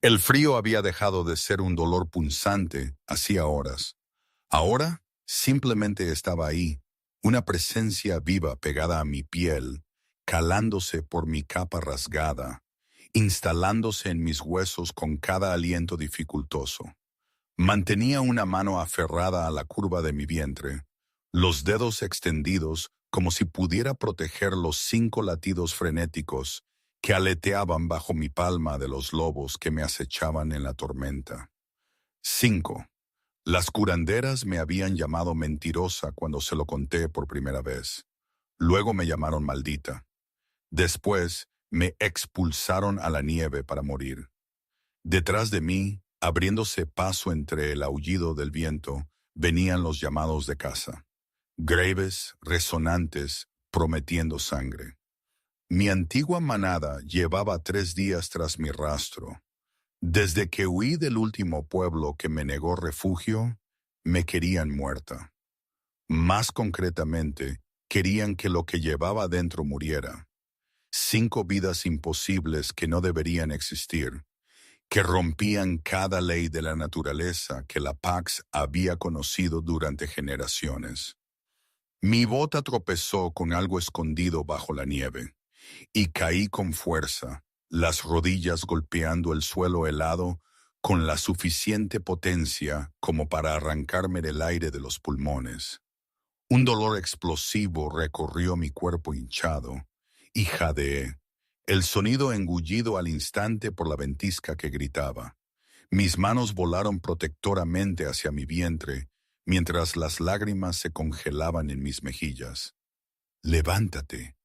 El frío había dejado de ser un dolor punzante hacía horas. Ahora simplemente estaba ahí, una presencia viva pegada a mi piel, calándose por mi capa rasgada, instalándose en mis huesos con cada aliento dificultoso. Mantenía una mano aferrada a la curva de mi vientre, los dedos extendidos como si pudiera proteger los 5 latidos frenéticos que aleteaban bajo mi palma de los lobos que me acechaban en la tormenta. 5. Las curanderas me habían llamado mentirosa cuando se lo conté por primera vez. Luego me llamaron maldita. Después me expulsaron a la nieve para morir. Detrás de mí, abriéndose paso entre el aullido del viento, venían los llamados de caza, graves, resonantes, prometiendo sangre. Mi antigua manada llevaba 3 días tras mi rastro. Desde que huí del último pueblo que me negó refugio, me querían muerta. Más concretamente, querían que lo que llevaba dentro muriera. 5 vidas imposibles que no deberían existir, que rompían cada ley de la naturaleza que la Pax había conocido durante generaciones. Mi bota tropezó con algo escondido bajo la nieve, y caí con fuerza, las rodillas golpeando el suelo helado con la suficiente potencia como para arrancarme del aire de los pulmones. Un dolor explosivo recorrió mi cuerpo hinchado, y jadeé, el sonido engullido al instante por la ventisca que gritaba. Mis manos volaron protectoramente hacia mi vientre, mientras las lágrimas se congelaban en mis mejillas. «Levántate»,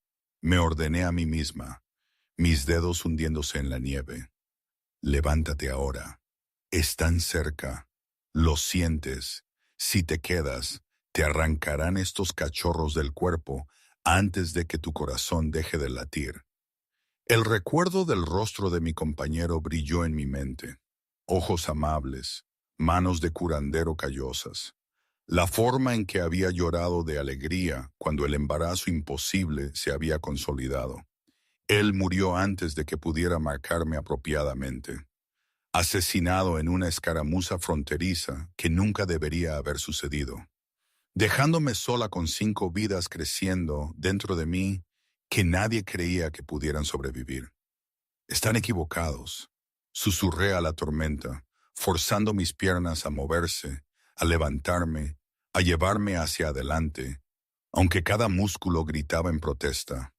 me ordené a mí misma, mis dedos hundiéndose en la nieve. «Levántate ahora. Están cerca. Lo sientes. Si te quedas, te arrancarán estos cachorros del cuerpo antes de que tu corazón deje de latir». El recuerdo del rostro de mi compañero brilló en mi mente. Ojos amables, manos de curandero callosas. La forma en que había llorado de alegría cuando el embarazo imposible se había consolidado. Él murió antes de que pudiera marcarme apropiadamente. Asesinado en una escaramuza fronteriza que nunca debería haber sucedido. Dejándome sola con 5 vidas creciendo dentro de mí que nadie creía que pudieran sobrevivir. «Están equivocados», susurré a la tormenta, forzando mis piernas a moverse, a levantarme, a llevarme hacia adelante, aunque cada músculo gritaba en protesta.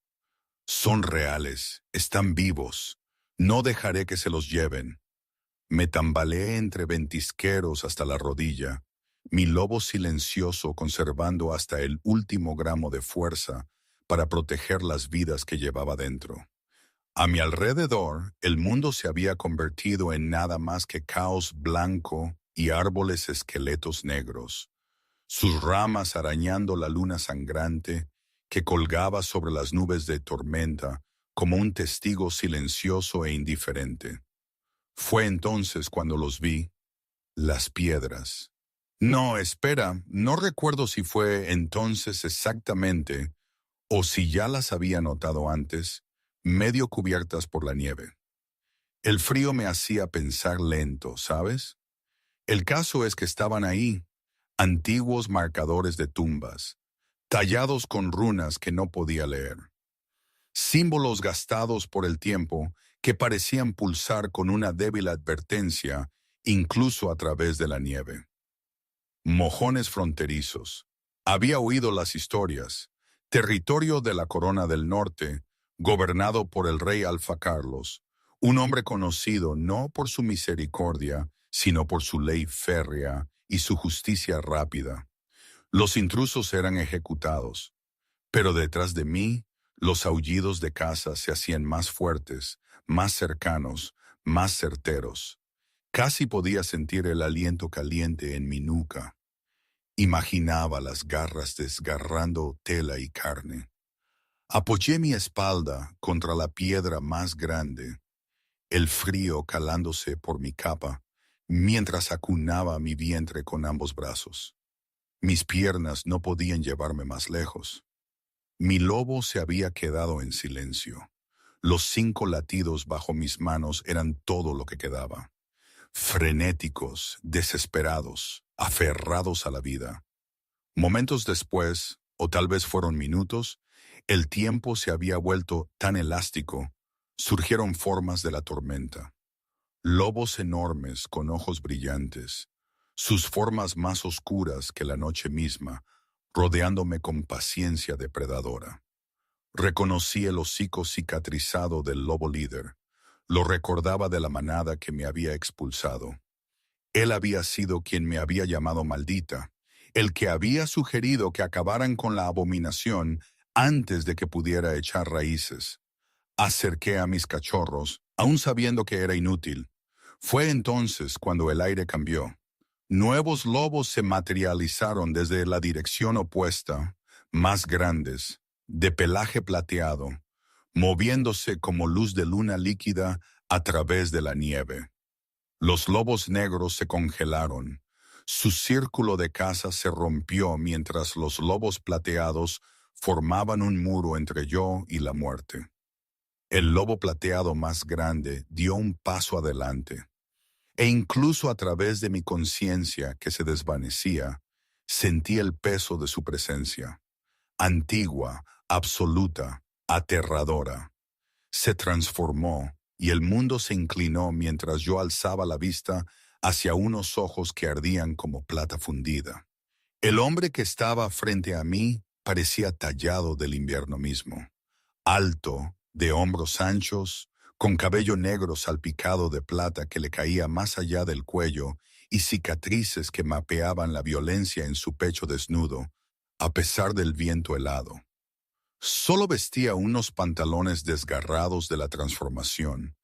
«Son reales, están vivos, no dejaré que se los lleven». Me tambaleé entre ventisqueros hasta la rodilla, mi lobo silencioso conservando hasta el último gramo de fuerza para proteger las vidas que llevaba dentro. A mi alrededor, el mundo se había convertido en nada más que caos blanco y árboles esqueletos negros, sus ramas arañando la luna sangrante que colgaba sobre las nubes de tormenta como un testigo silencioso e indiferente. Fue entonces cuando los vi, las piedras. No, espera, no recuerdo si fue entonces exactamente o si ya las había notado antes, medio cubiertas por la nieve. El frío me hacía pensar lento, ¿sabes? El caso es que estaban ahí, antiguos marcadores de tumbas, tallados con runas que no podía leer. Símbolos gastados por el tiempo que parecían pulsar con una débil advertencia, incluso a través de la nieve. Mojones fronterizos. Había oído las historias. Territorio de la Corona del Norte, gobernado por el rey Alfa Carlos, un hombre conocido no por su misericordia, sino por su ley férrea y su justicia rápida. Los intrusos eran ejecutados, pero detrás de mí, los aullidos de caza se hacían más fuertes, más cercanos, más certeros. Casi podía sentir el aliento caliente en mi nuca. Imaginaba las garras desgarrando tela y carne. Apoyé mi espalda contra la piedra más grande, el frío calándose por mi capa, mientras acunaba mi vientre con ambos brazos. Mis piernas no podían llevarme más lejos. Mi lobo se había quedado en silencio. Los 5 latidos bajo mis manos eran todo lo que quedaba. Frenéticos, desesperados, aferrados a la vida. Momentos después, o tal vez fueron minutos, el tiempo se había vuelto tan elástico, surgieron formas de la tormenta. Lobos enormes con ojos brillantes, sus formas más oscuras que la noche misma, rodeándome con paciencia depredadora. Reconocí el hocico cicatrizado del lobo líder. Lo recordaba de la manada que me había expulsado. Él había sido quien me había llamado maldita, el que había sugerido que acabaran con la abominación antes de que pudiera echar raíces. Acerqué a mis cachorros, aún sabiendo que era inútil. Fue entonces cuando el aire cambió. Nuevos lobos se materializaron desde la dirección opuesta, más grandes, de pelaje plateado, moviéndose como luz de luna líquida a través de la nieve. Los lobos negros se congelaron. Su círculo de caza se rompió mientras los lobos plateados formaban un muro entre yo y la muerte. El lobo plateado más grande dio un paso adelante, e incluso a través de mi conciencia que se desvanecía, sentí el peso de su presencia, antigua, absoluta, aterradora. Se transformó y el mundo se inclinó mientras yo alzaba la vista hacia unos ojos que ardían como plata fundida. El hombre que estaba frente a mí parecía tallado del invierno mismo, alto, de hombros anchos, con cabello negro salpicado de plata que le caía más allá del cuello y cicatrices que mapeaban la violencia en su pecho desnudo, a pesar del viento helado. Solo vestía unos pantalones desgarrados de la transformación,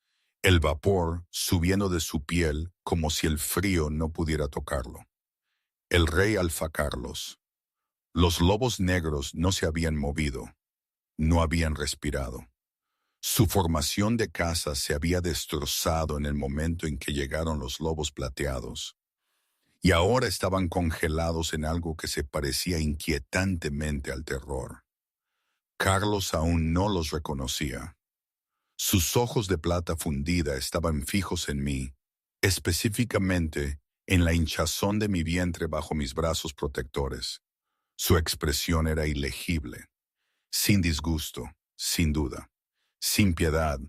el vapor subiendo de su piel como si el frío no pudiera tocarlo. El rey Alfa Carlos. Los lobos negros no se habían movido, no habían respirado. Su formación de caza se había destrozado en el momento en que llegaron los lobos plateados, y ahora estaban congelados en algo que se parecía inquietantemente al terror. Carlos aún no los reconocía. Sus ojos de plata fundida estaban fijos en mí, específicamente en la hinchazón de mi vientre bajo mis brazos protectores. Su expresión era ilegible, sin disgusto, sin duda, sin piedad,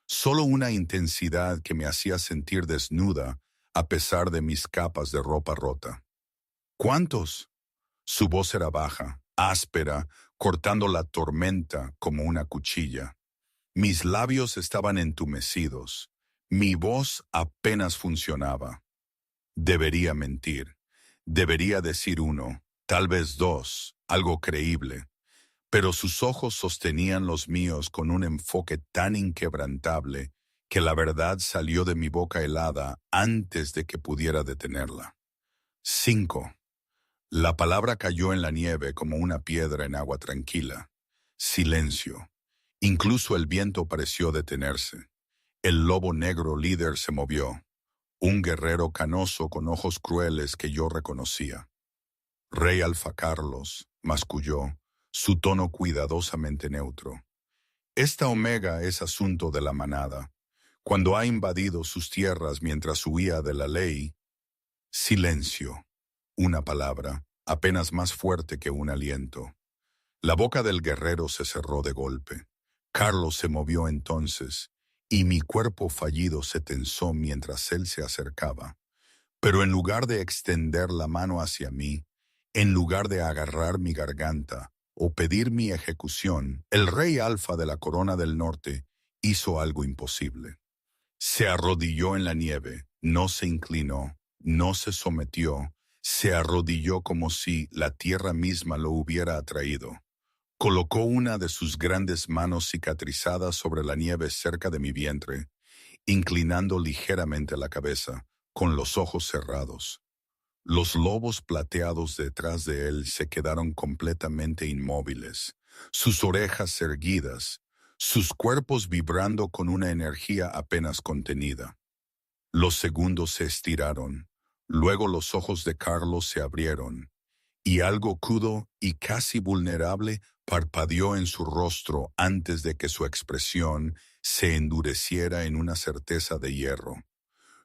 solo una intensidad que me hacía sentir desnuda a pesar de mis capas de ropa rota. ¿Cuántos? Su voz era baja, áspera, cortando la tormenta como una cuchilla. Mis labios estaban entumecidos. Mi voz apenas funcionaba. Debería mentir. Debería decir uno, tal vez dos, algo creíble. Pero sus ojos sostenían los míos con un enfoque tan inquebrantable que la verdad salió de mi boca helada antes de que pudiera detenerla. 5. La palabra cayó en la nieve como una piedra en agua tranquila. Silencio. Incluso el viento pareció detenerse. El lobo negro líder se movió, un guerrero canoso con ojos crueles que yo reconocía. Rey Alfa Carlos, masculló, su tono cuidadosamente neutro. Esta omega es asunto de la manada. Cuando ha invadido sus tierras mientras huía de la ley. Silencio. Una palabra, apenas más fuerte que un aliento. La boca del guerrero se cerró de golpe. Carlos se movió entonces, y mi cuerpo fallido se tensó mientras él se acercaba. Pero en lugar de extender la mano hacia mí, en lugar de agarrar mi garganta o pedir mi ejecución, el rey Alfa de la Corona del Norte hizo algo imposible. Se arrodilló en la nieve, no se inclinó, no se sometió, se arrodilló como si la tierra misma lo hubiera atraído. Colocó una de sus grandes manos cicatrizadas sobre la nieve cerca de mi vientre, inclinando ligeramente la cabeza, con los ojos cerrados. Los lobos plateados detrás de él se quedaron completamente inmóviles, sus orejas erguidas, sus cuerpos vibrando con una energía apenas contenida. Los segundos se estiraron, luego los ojos de Carlos se abrieron, y algo crudo y casi vulnerable parpadeó en su rostro antes de que su expresión se endureciera en una certeza de hierro.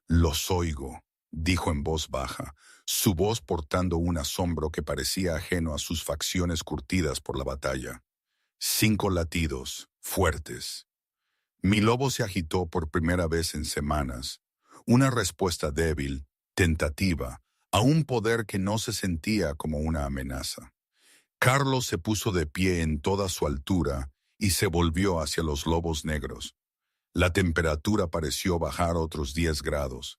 «Los oigo», dijo en voz baja, su voz portando un asombro que parecía ajeno a sus facciones curtidas por la batalla. 5 latidos, fuertes. Mi lobo se agitó por primera vez en semanas. Una respuesta débil, tentativa, a un poder que no se sentía como una amenaza. Carlos se puso de pie en toda su altura y se volvió hacia los lobos negros. La temperatura pareció bajar otros 10 grados.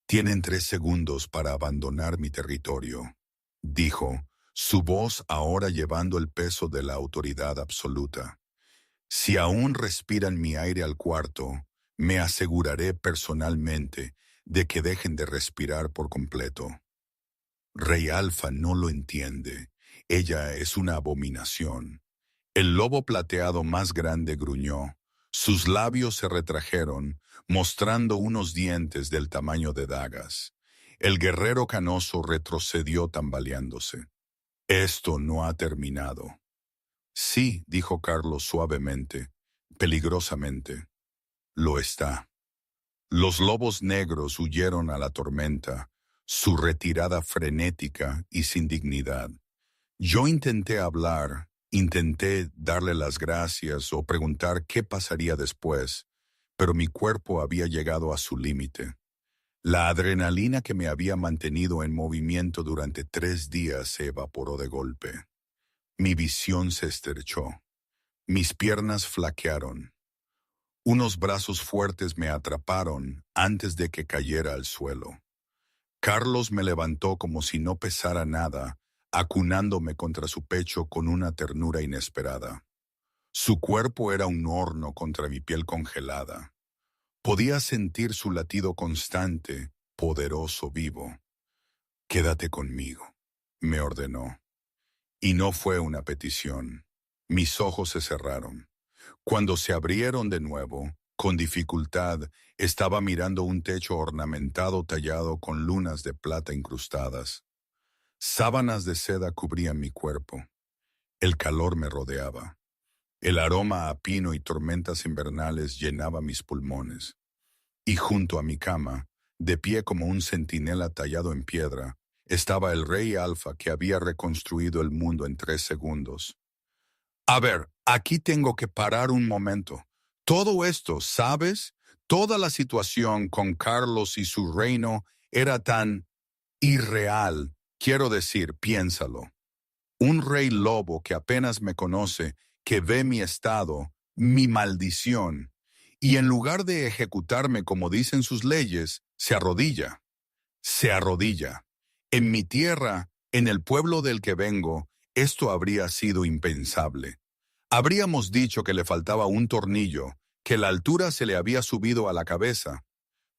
«Tienen 3 segundos para abandonar mi territorio», dijo, su voz ahora llevando el peso de la autoridad absoluta. «Si aún respiran mi aire al cuarto, me aseguraré personalmente de que dejen de respirar por completo». Rey Alfa no lo entiende. Ella es una abominación. El lobo plateado más grande gruñó. Sus labios se retrajeron, mostrando unos dientes del tamaño de dagas. El guerrero canoso retrocedió tambaleándose. «Esto no ha terminado». «Sí», dijo Carlos suavemente, peligrosamente. «Lo está». Los lobos negros huyeron a la tormenta, su retirada frenética y sin dignidad. Yo intenté hablar, intenté darle las gracias o preguntar qué pasaría después, pero mi cuerpo había llegado a su límite. La adrenalina que me había mantenido en movimiento durante 3 días se evaporó de golpe. Mi visión se estrechó. Mis piernas flaquearon. Unos brazos fuertes me atraparon antes de que cayera al suelo. Carlos me levantó como si no pesara nada, acunándome contra su pecho con una ternura inesperada. Su cuerpo era un horno contra mi piel congelada. Podía sentir su latido constante, poderoso, vivo. «Quédate conmigo», me ordenó. Y no fue una petición. Mis ojos se cerraron. Cuando se abrieron de nuevo, con dificultad, estaba mirando un techo ornamentado tallado con lunas de plata incrustadas. Sábanas de seda cubrían mi cuerpo. El calor me rodeaba. El aroma a pino y tormentas invernales llenaba mis pulmones. Y junto a mi cama, de pie como un centinela tallado en piedra, estaba el Rey Alfa que había reconstruido el mundo en 3 segundos. «A ver, aquí tengo que parar un momento. Todo esto, ¿sabes? Toda la situación con Carlos y su reino era tan irreal. Quiero decir, piénsalo. Un rey lobo que apenas me conoce, que ve mi estado, mi maldición, y en lugar de ejecutarme como dicen sus leyes, se arrodilla. Se arrodilla. En mi tierra, en el pueblo del que vengo, esto habría sido impensable. Habríamos dicho que le faltaba un tornillo, que la altura se le había subido a la cabeza.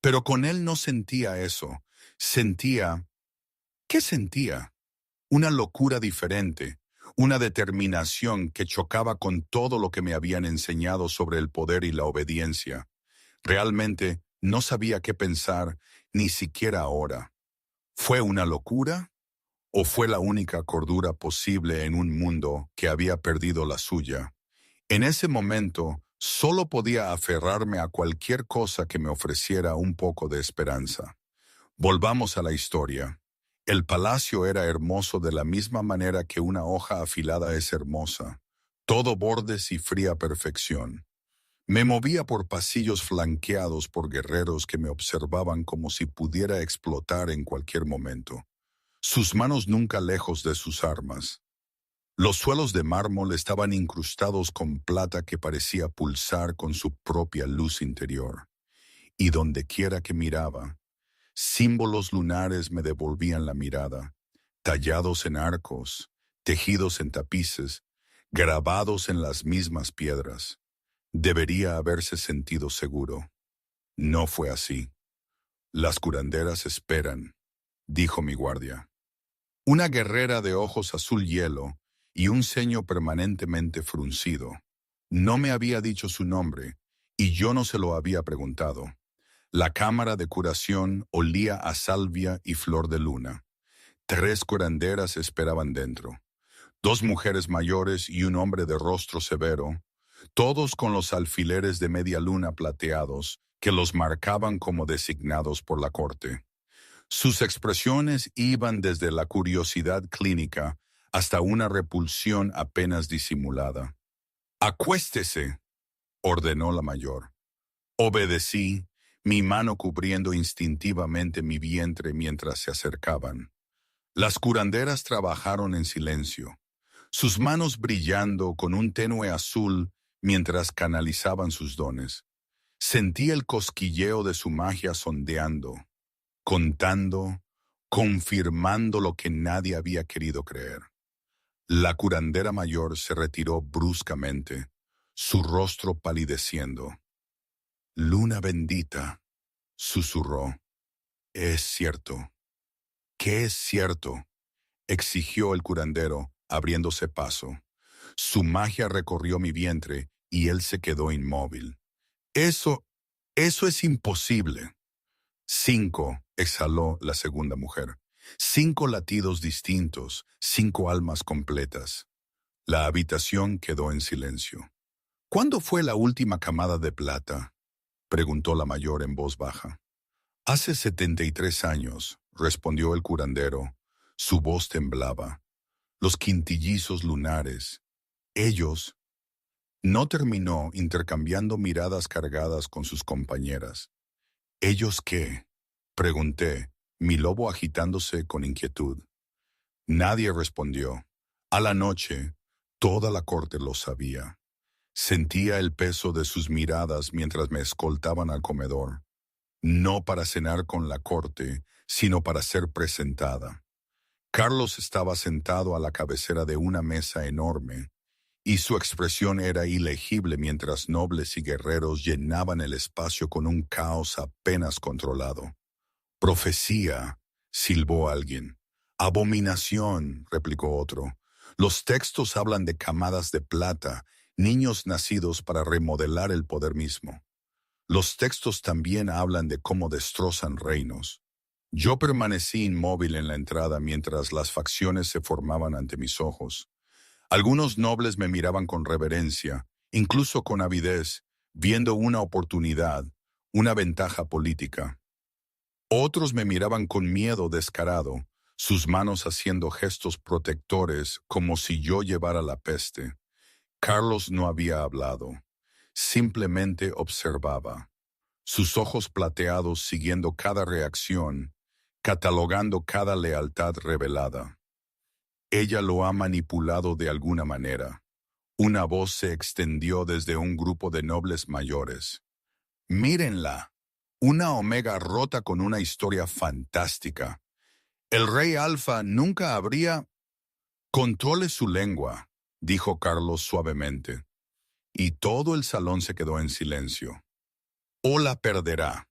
Pero con él no sentía eso. Sentía... ¿Qué sentía? Una locura diferente, una determinación que chocaba con todo lo que me habían enseñado sobre el poder y la obediencia. Realmente no sabía qué pensar, ni siquiera ahora. ¿Fue una locura? ¿O fue la única cordura posible en un mundo que había perdido la suya? En ese momento, solo podía aferrarme a cualquier cosa que me ofreciera un poco de esperanza. Volvamos a la historia. El palacio era hermoso de la misma manera que una hoja afilada es hermosa, todo bordes y fría perfección. Me movía por pasillos flanqueados por guerreros que me observaban como si pudiera explotar en cualquier momento, sus manos nunca lejos de sus armas. Los suelos de mármol estaban incrustados con plata que parecía pulsar con su propia luz interior, y dondequiera que miraba, símbolos lunares me devolvían la mirada, tallados en arcos, tejidos en tapices, grabados en las mismas piedras. Debería haberse sentido seguro. No fue así. «Las curanderas esperan», dijo mi guardia. Una guerrera de ojos azul hielo y un ceño permanentemente fruncido. No me había dicho su nombre, y yo no se lo había preguntado. La cámara de curación olía a salvia y flor de luna. 3 curanderas esperaban dentro. 2 mujeres mayores y un hombre de rostro severo, todos con los alfileres de media luna plateados que los marcaban como designados por la corte. Sus expresiones iban desde la curiosidad clínica hasta una repulsión apenas disimulada. «Acuéstese», ordenó la mayor. Obedecí, mi mano cubriendo instintivamente mi vientre mientras se acercaban. Las curanderas trabajaron en silencio, sus manos brillando con un tenue azul mientras canalizaban sus dones. Sentí el cosquilleo de su magia sondeando, contando, confirmando lo que nadie había querido creer. La curandera mayor se retiró bruscamente, su rostro palideciendo. «Luna bendita», susurró. «Es cierto». «¿Qué es cierto?», exigió el curandero, abriéndose paso. Su magia recorrió mi vientre y él se quedó inmóvil. «Eso es imposible». «5», exhaló la segunda mujer. «5 latidos distintos, 5 almas completas». La habitación quedó en silencio. «¿Cuándo fue la última camada de plata?», preguntó la mayor en voz baja. «Hace 73 años», respondió el curandero. Su voz temblaba. «Los quintillizos lunares. Ellos». No terminó, intercambiando miradas cargadas con sus compañeras. «¿Ellos qué?», pregunté, mi lobo agitándose con inquietud. Nadie respondió. A la noche, toda la corte lo sabía. Sentía el peso de sus miradas mientras me escoltaban al comedor. No para cenar con la corte, sino para ser presentada. Carlos estaba sentado a la cabecera de una mesa enorme, y su expresión era ilegible mientras nobles y guerreros llenaban el espacio con un caos apenas controlado. «Profecía», silbó alguien. «Abominación», replicó otro. «Los textos hablan de camadas de plata, niños nacidos para remodelar el poder mismo. Los textos también hablan de cómo destrozan reinos». Yo permanecí inmóvil en la entrada mientras las facciones se formaban ante mis ojos. Algunos nobles me miraban con reverencia, incluso con avidez, viendo una oportunidad, una ventaja política. Otros me miraban con miedo descarado, sus manos haciendo gestos protectores como si yo llevara la peste. Carlos no había hablado, simplemente observaba, sus ojos plateados siguiendo cada reacción, catalogando cada lealtad revelada. «Ella lo ha manipulado de alguna manera». Una voz se extendió desde un grupo de nobles mayores. «Mírenla, una omega rota con una historia fantástica. El rey Alfa nunca habría...». «Controle su lengua», dijo Carlos suavemente, y todo el salón se quedó en silencio. «O la perderá».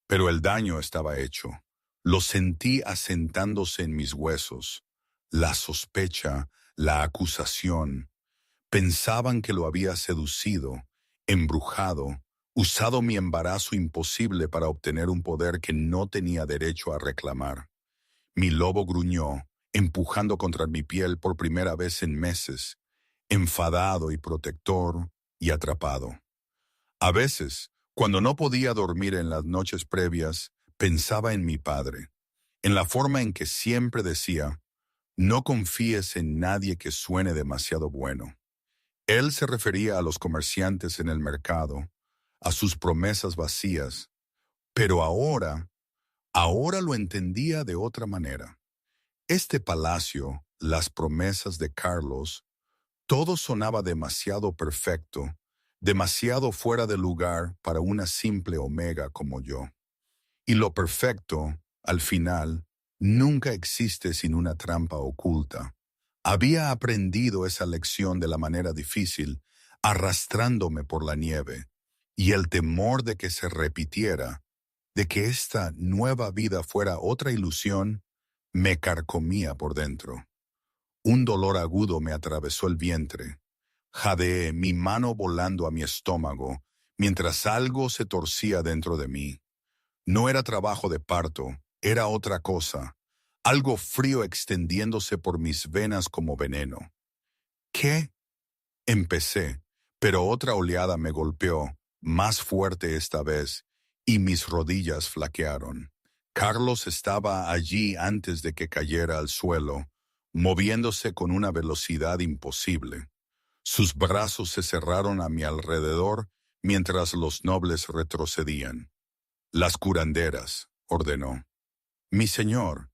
Pero el daño estaba hecho. Lo sentí asentándose en mis huesos. La sospecha, la acusación. Pensaban que lo había seducido, embrujado, usado mi embarazo imposible para obtener un poder que no tenía derecho a reclamar. Mi lobo gruñó, empujando contra mi piel por primera vez en meses, enfadado y protector y atrapado. A veces, cuando no podía dormir en las noches previas, pensaba en mi padre, en la forma en que siempre decía: «No confíes en nadie que suene demasiado bueno». Él se refería a los comerciantes en el mercado, a sus promesas vacías, pero ahora lo entendía de otra manera. Este palacio, las promesas de Carlos, todo sonaba demasiado perfecto, demasiado fuera de lugar para una simple omega como yo. Y lo perfecto, al final, nunca existe sin una trampa oculta. Había aprendido esa lección de la manera difícil, arrastrándome por la nieve, y el temor de que se repitiera, de que esta nueva vida fuera otra ilusión, me carcomía por dentro. Un dolor agudo me atravesó el vientre. Jadeé, mi mano volando a mi estómago, mientras algo se torcía dentro de mí. No era trabajo de parto, era otra cosa, algo frío extendiéndose por mis venas como veneno. «¿Qué?», empecé, Pero otra oleada me golpeó, más fuerte esta vez, y mis rodillas flaquearon. Carlos estaba allí antes de que cayera al suelo, moviéndose con una velocidad imposible. Sus brazos se cerraron a mi alrededor mientras los nobles retrocedían. Las curanderas, ordenó. Mi señor,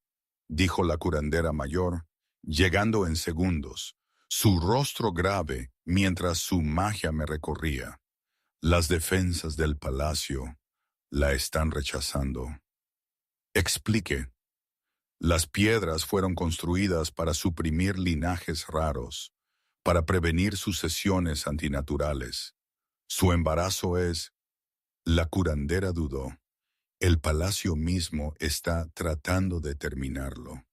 dijo la curandera mayor, llegando en segundos, su rostro grave mientras su magia me recorría. Las defensas del palacio la están rechazando. Explique. Las piedras fueron construidas para suprimir linajes raros, para prevenir sucesiones antinaturales. Su embarazo es... La curandera dudó. El palacio mismo está tratando de terminarlo.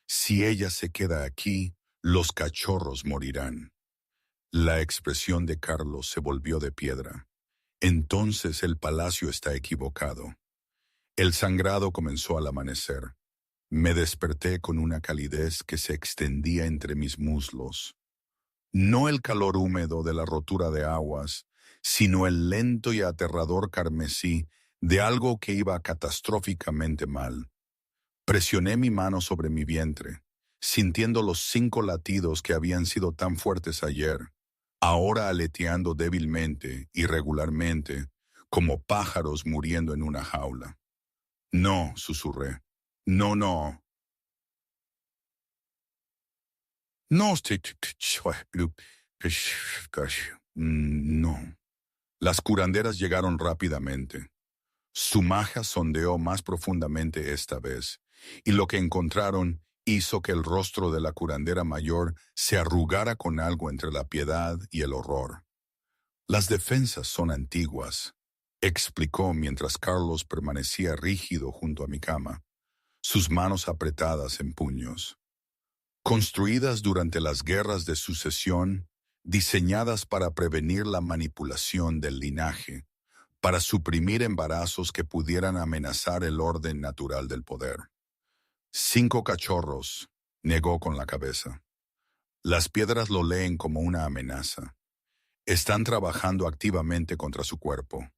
Si ella se queda aquí, los cachorros morirán. La expresión de Carlos se volvió de piedra. Entonces el palacio está equivocado. El sangrado comenzó al amanecer. Me desperté con una calidez que se extendía entre mis muslos. No el calor húmedo de la rotura de aguas, sino el lento y aterrador carmesí de algo que iba catastróficamente mal. Presioné mi mano sobre mi vientre, sintiendo los 5 latidos que habían sido tan fuertes ayer, ahora aleteando débilmente, irregularmente, como pájaros muriendo en una jaula. No, susurré. No, no. No. No. Las curanderas llegaron rápidamente. Su magia sondeó más profundamente esta vez, y lo que encontraron hizo que el rostro de la curandera mayor se arrugara con algo entre la piedad y el horror. Las defensas son antiguas, explicó mientras Carlos permanecía rígido junto a mi cama, sus manos apretadas en puños. Construidas durante las guerras de sucesión, diseñadas para prevenir la manipulación del linaje, para suprimir embarazos que pudieran amenazar el orden natural del poder. 5 cachorros, negó con la cabeza. Las piedras lo leen como una amenaza. Están trabajando activamente contra su cuerpo.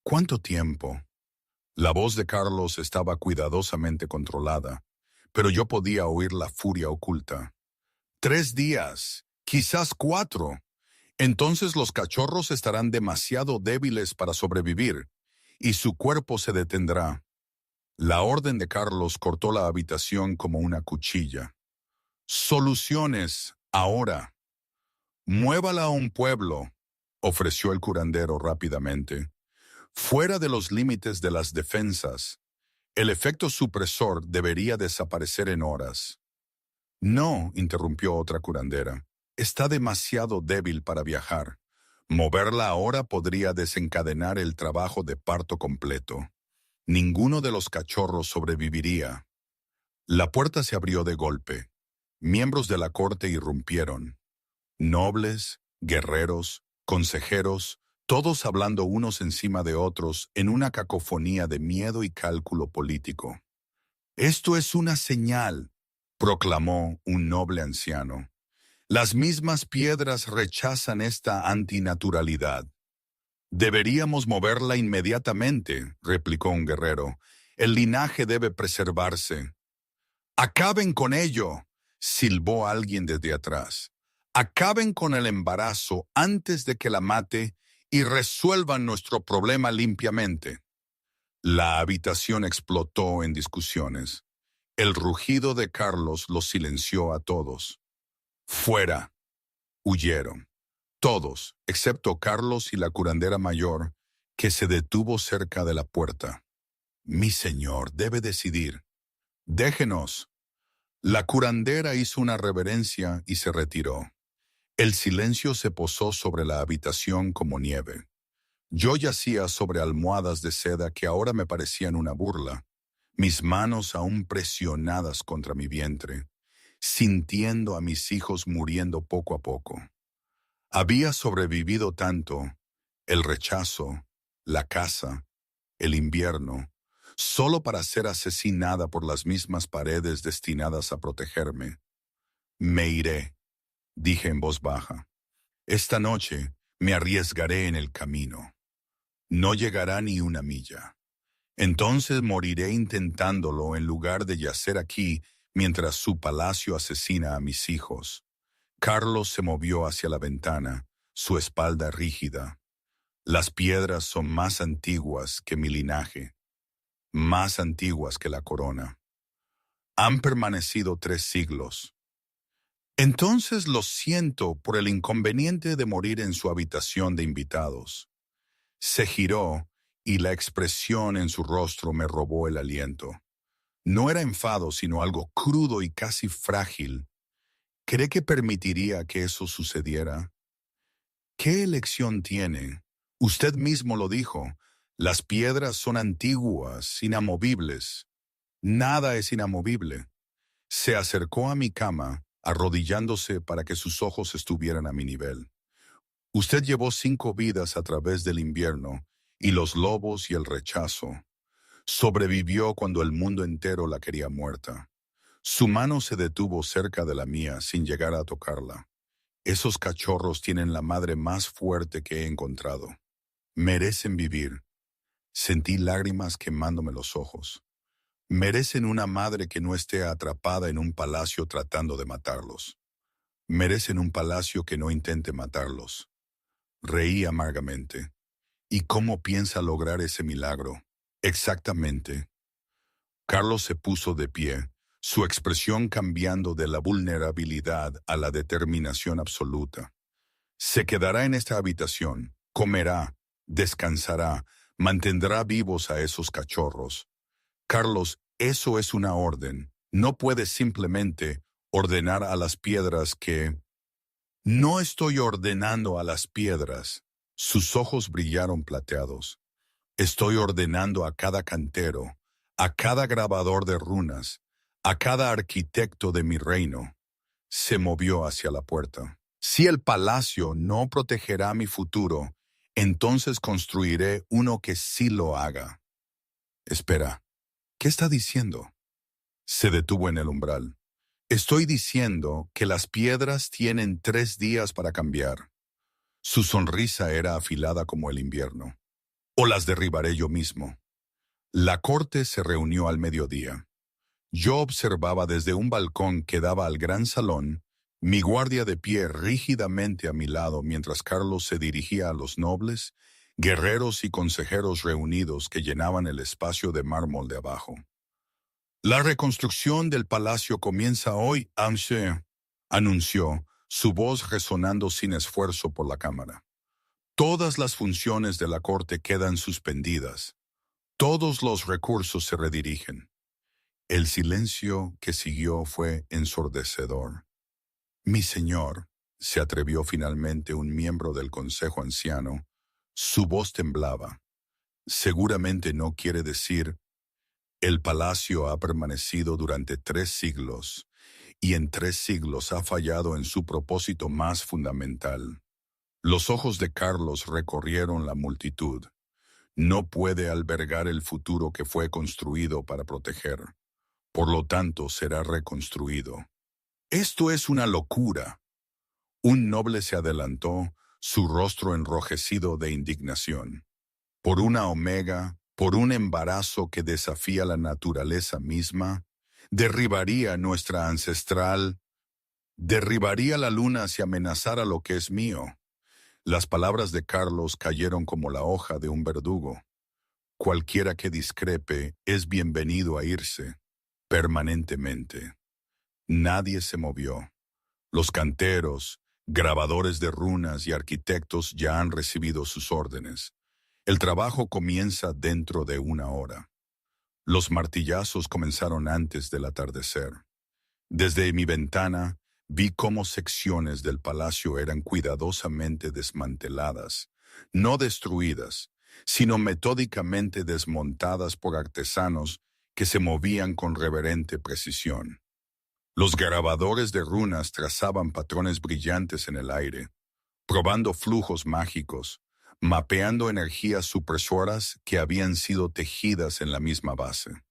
¿Cuánto tiempo? La voz de Carlos estaba cuidadosamente controlada, pero yo podía oír la furia oculta. 3 días, quizás 4. Entonces los cachorros estarán demasiado débiles para sobrevivir, y su cuerpo se detendrá. La orden de Carlos cortó la habitación como una cuchilla. Soluciones, ahora. Muévala a un pueblo, ofreció el curandero rápidamente. Fuera de los límites de las defensas, el efecto supresor debería desaparecer en horas. No, interrumpió otra curandera. Está demasiado débil para viajar. Moverla ahora podría desencadenar el trabajo de parto completo. Ninguno de los cachorros sobreviviría. La puerta se abrió de golpe. Miembros de la corte irrumpieron. Nobles, guerreros, consejeros, todos hablando unos encima de otros en una cacofonía de miedo y cálculo político. «Esto es una señal», proclamó un noble anciano. «Las mismas piedras rechazan esta antinaturalidad». «Deberíamos moverla inmediatamente», replicó un guerrero. «El linaje debe preservarse». «Acaben con ello», silbó alguien desde atrás. «Acaben con el embarazo antes de que la mate y resuelvan nuestro problema limpiamente». La habitación explotó en discusiones. El rugido de Carlos los silenció a todos. «Fuera». Huyeron. Todos, excepto Carlos y la curandera mayor, que se detuvo cerca de la puerta. «Mi señor debe decidir». «Déjenos». La curandera hizo una reverencia y se retiró. El silencio se posó sobre la habitación como nieve. Yo yacía sobre almohadas de seda que ahora me parecían una burla, mis manos aún presionadas contra mi vientre, sintiendo a mis hijos muriendo poco a poco. Había sobrevivido tanto, el rechazo, la caza, el invierno, solo para ser asesinada por las mismas paredes destinadas a protegerme. «Me iré», dije en voz baja. «Esta noche, Me arriesgaré en el camino. No llegará ni una milla. Entonces moriré intentándolo en lugar de yacer aquí mientras su palacio asesina a mis hijos. Carlos se movió hacia la ventana, su espalda rígida. Las piedras son más antiguas que mi linaje, más antiguas que la corona. Han permanecido 3 siglos. Entonces lo siento por el inconveniente de morir en su habitación de invitados. Se giró y la expresión en su rostro me robó el aliento. No era enfado, sino algo crudo y casi frágil. ¿Cree que permitiría que eso sucediera? ¿Qué elección tiene? Usted mismo lo dijo. Las piedras son antiguas, inamovibles. Nada es inamovible. Se acercó a mi cama, arrodillándose para que sus ojos estuvieran a mi nivel. Usted llevó 5 vidas a través del invierno, y los lobos y el rechazo. Sobrevivió cuando el mundo entero la quería muerta. Su mano se detuvo cerca de la mía sin llegar a tocarla. Esos cachorros tienen la madre más fuerte que he encontrado. Merecen vivir. Sentí lágrimas quemándome los ojos. Merecen una madre que no esté atrapada en un palacio tratando de matarlos. Merecen un palacio que no intente matarlos. Reí amargamente. ¿Y cómo piensa lograr ese milagro? Exactamente. Carlos se puso de pie, su expresión cambiando de la vulnerabilidad a la determinación absoluta. Se quedará en esta habitación, comerá, descansará, mantendrá vivos a esos cachorros. Carlos, eso es una orden. No puedes simplemente ordenar a las piedras que... No estoy ordenando a las piedras. Sus ojos brillaron plateados. Estoy ordenando a cada cantero, a cada grabador de runas, a cada arquitecto de mi reino. Se movió hacia la puerta. Si el palacio no protegerá mi futuro, entonces construiré uno que sí lo haga. Espera, ¿qué está diciendo? Se detuvo en el umbral. Estoy diciendo que las piedras tienen 3 días para cambiar. Su sonrisa era afilada como el invierno. O las derribaré yo mismo. La corte se reunió al mediodía. Yo observaba desde un balcón que daba al gran salón, mi guardia de pie rígidamente a mi lado mientras Carlos se dirigía a los nobles, guerreros y consejeros reunidos que llenaban el espacio de mármol de abajo. La reconstrucción del palacio comienza hoy, Monsieur, anunció, su voz resonando sin esfuerzo por la cámara. Todas las funciones de la corte quedan suspendidas. Todos los recursos se redirigen. El silencio que siguió fue ensordecedor. Mi señor, se atrevió finalmente un miembro del consejo anciano. Su voz temblaba. Seguramente no quiere decir, el palacio ha permanecido durante 3 siglos, y en 3 siglos ha fallado en su propósito más fundamental. Los ojos de Carlos recorrieron la multitud. No puede albergar el futuro que fue construido para proteger. Por lo tanto, será reconstruido. Esto es una locura. Un noble se adelantó, su rostro enrojecido de indignación. Por una omega, por un embarazo que desafía la naturaleza misma, derribaría nuestra ancestral, derribaría la luna si amenazara lo que es mío. Las palabras de Carlos cayeron como la hoja de un verdugo. Cualquiera que discrepe es bienvenido a irse, permanentemente. Nadie se movió. Los canteros, grabadores de runas y arquitectos ya han recibido sus órdenes. El trabajo comienza dentro de 1 hora. Los martillazos comenzaron antes del atardecer. Desde mi ventana vi cómo secciones del palacio eran cuidadosamente desmanteladas, no destruidas, sino metódicamente desmontadas por artesanos que se movían con reverente precisión. Los grabadores de runas trazaban patrones brillantes en el aire, probando flujos mágicos, mapeando energías supresoras que habían sido tejidas en la misma base.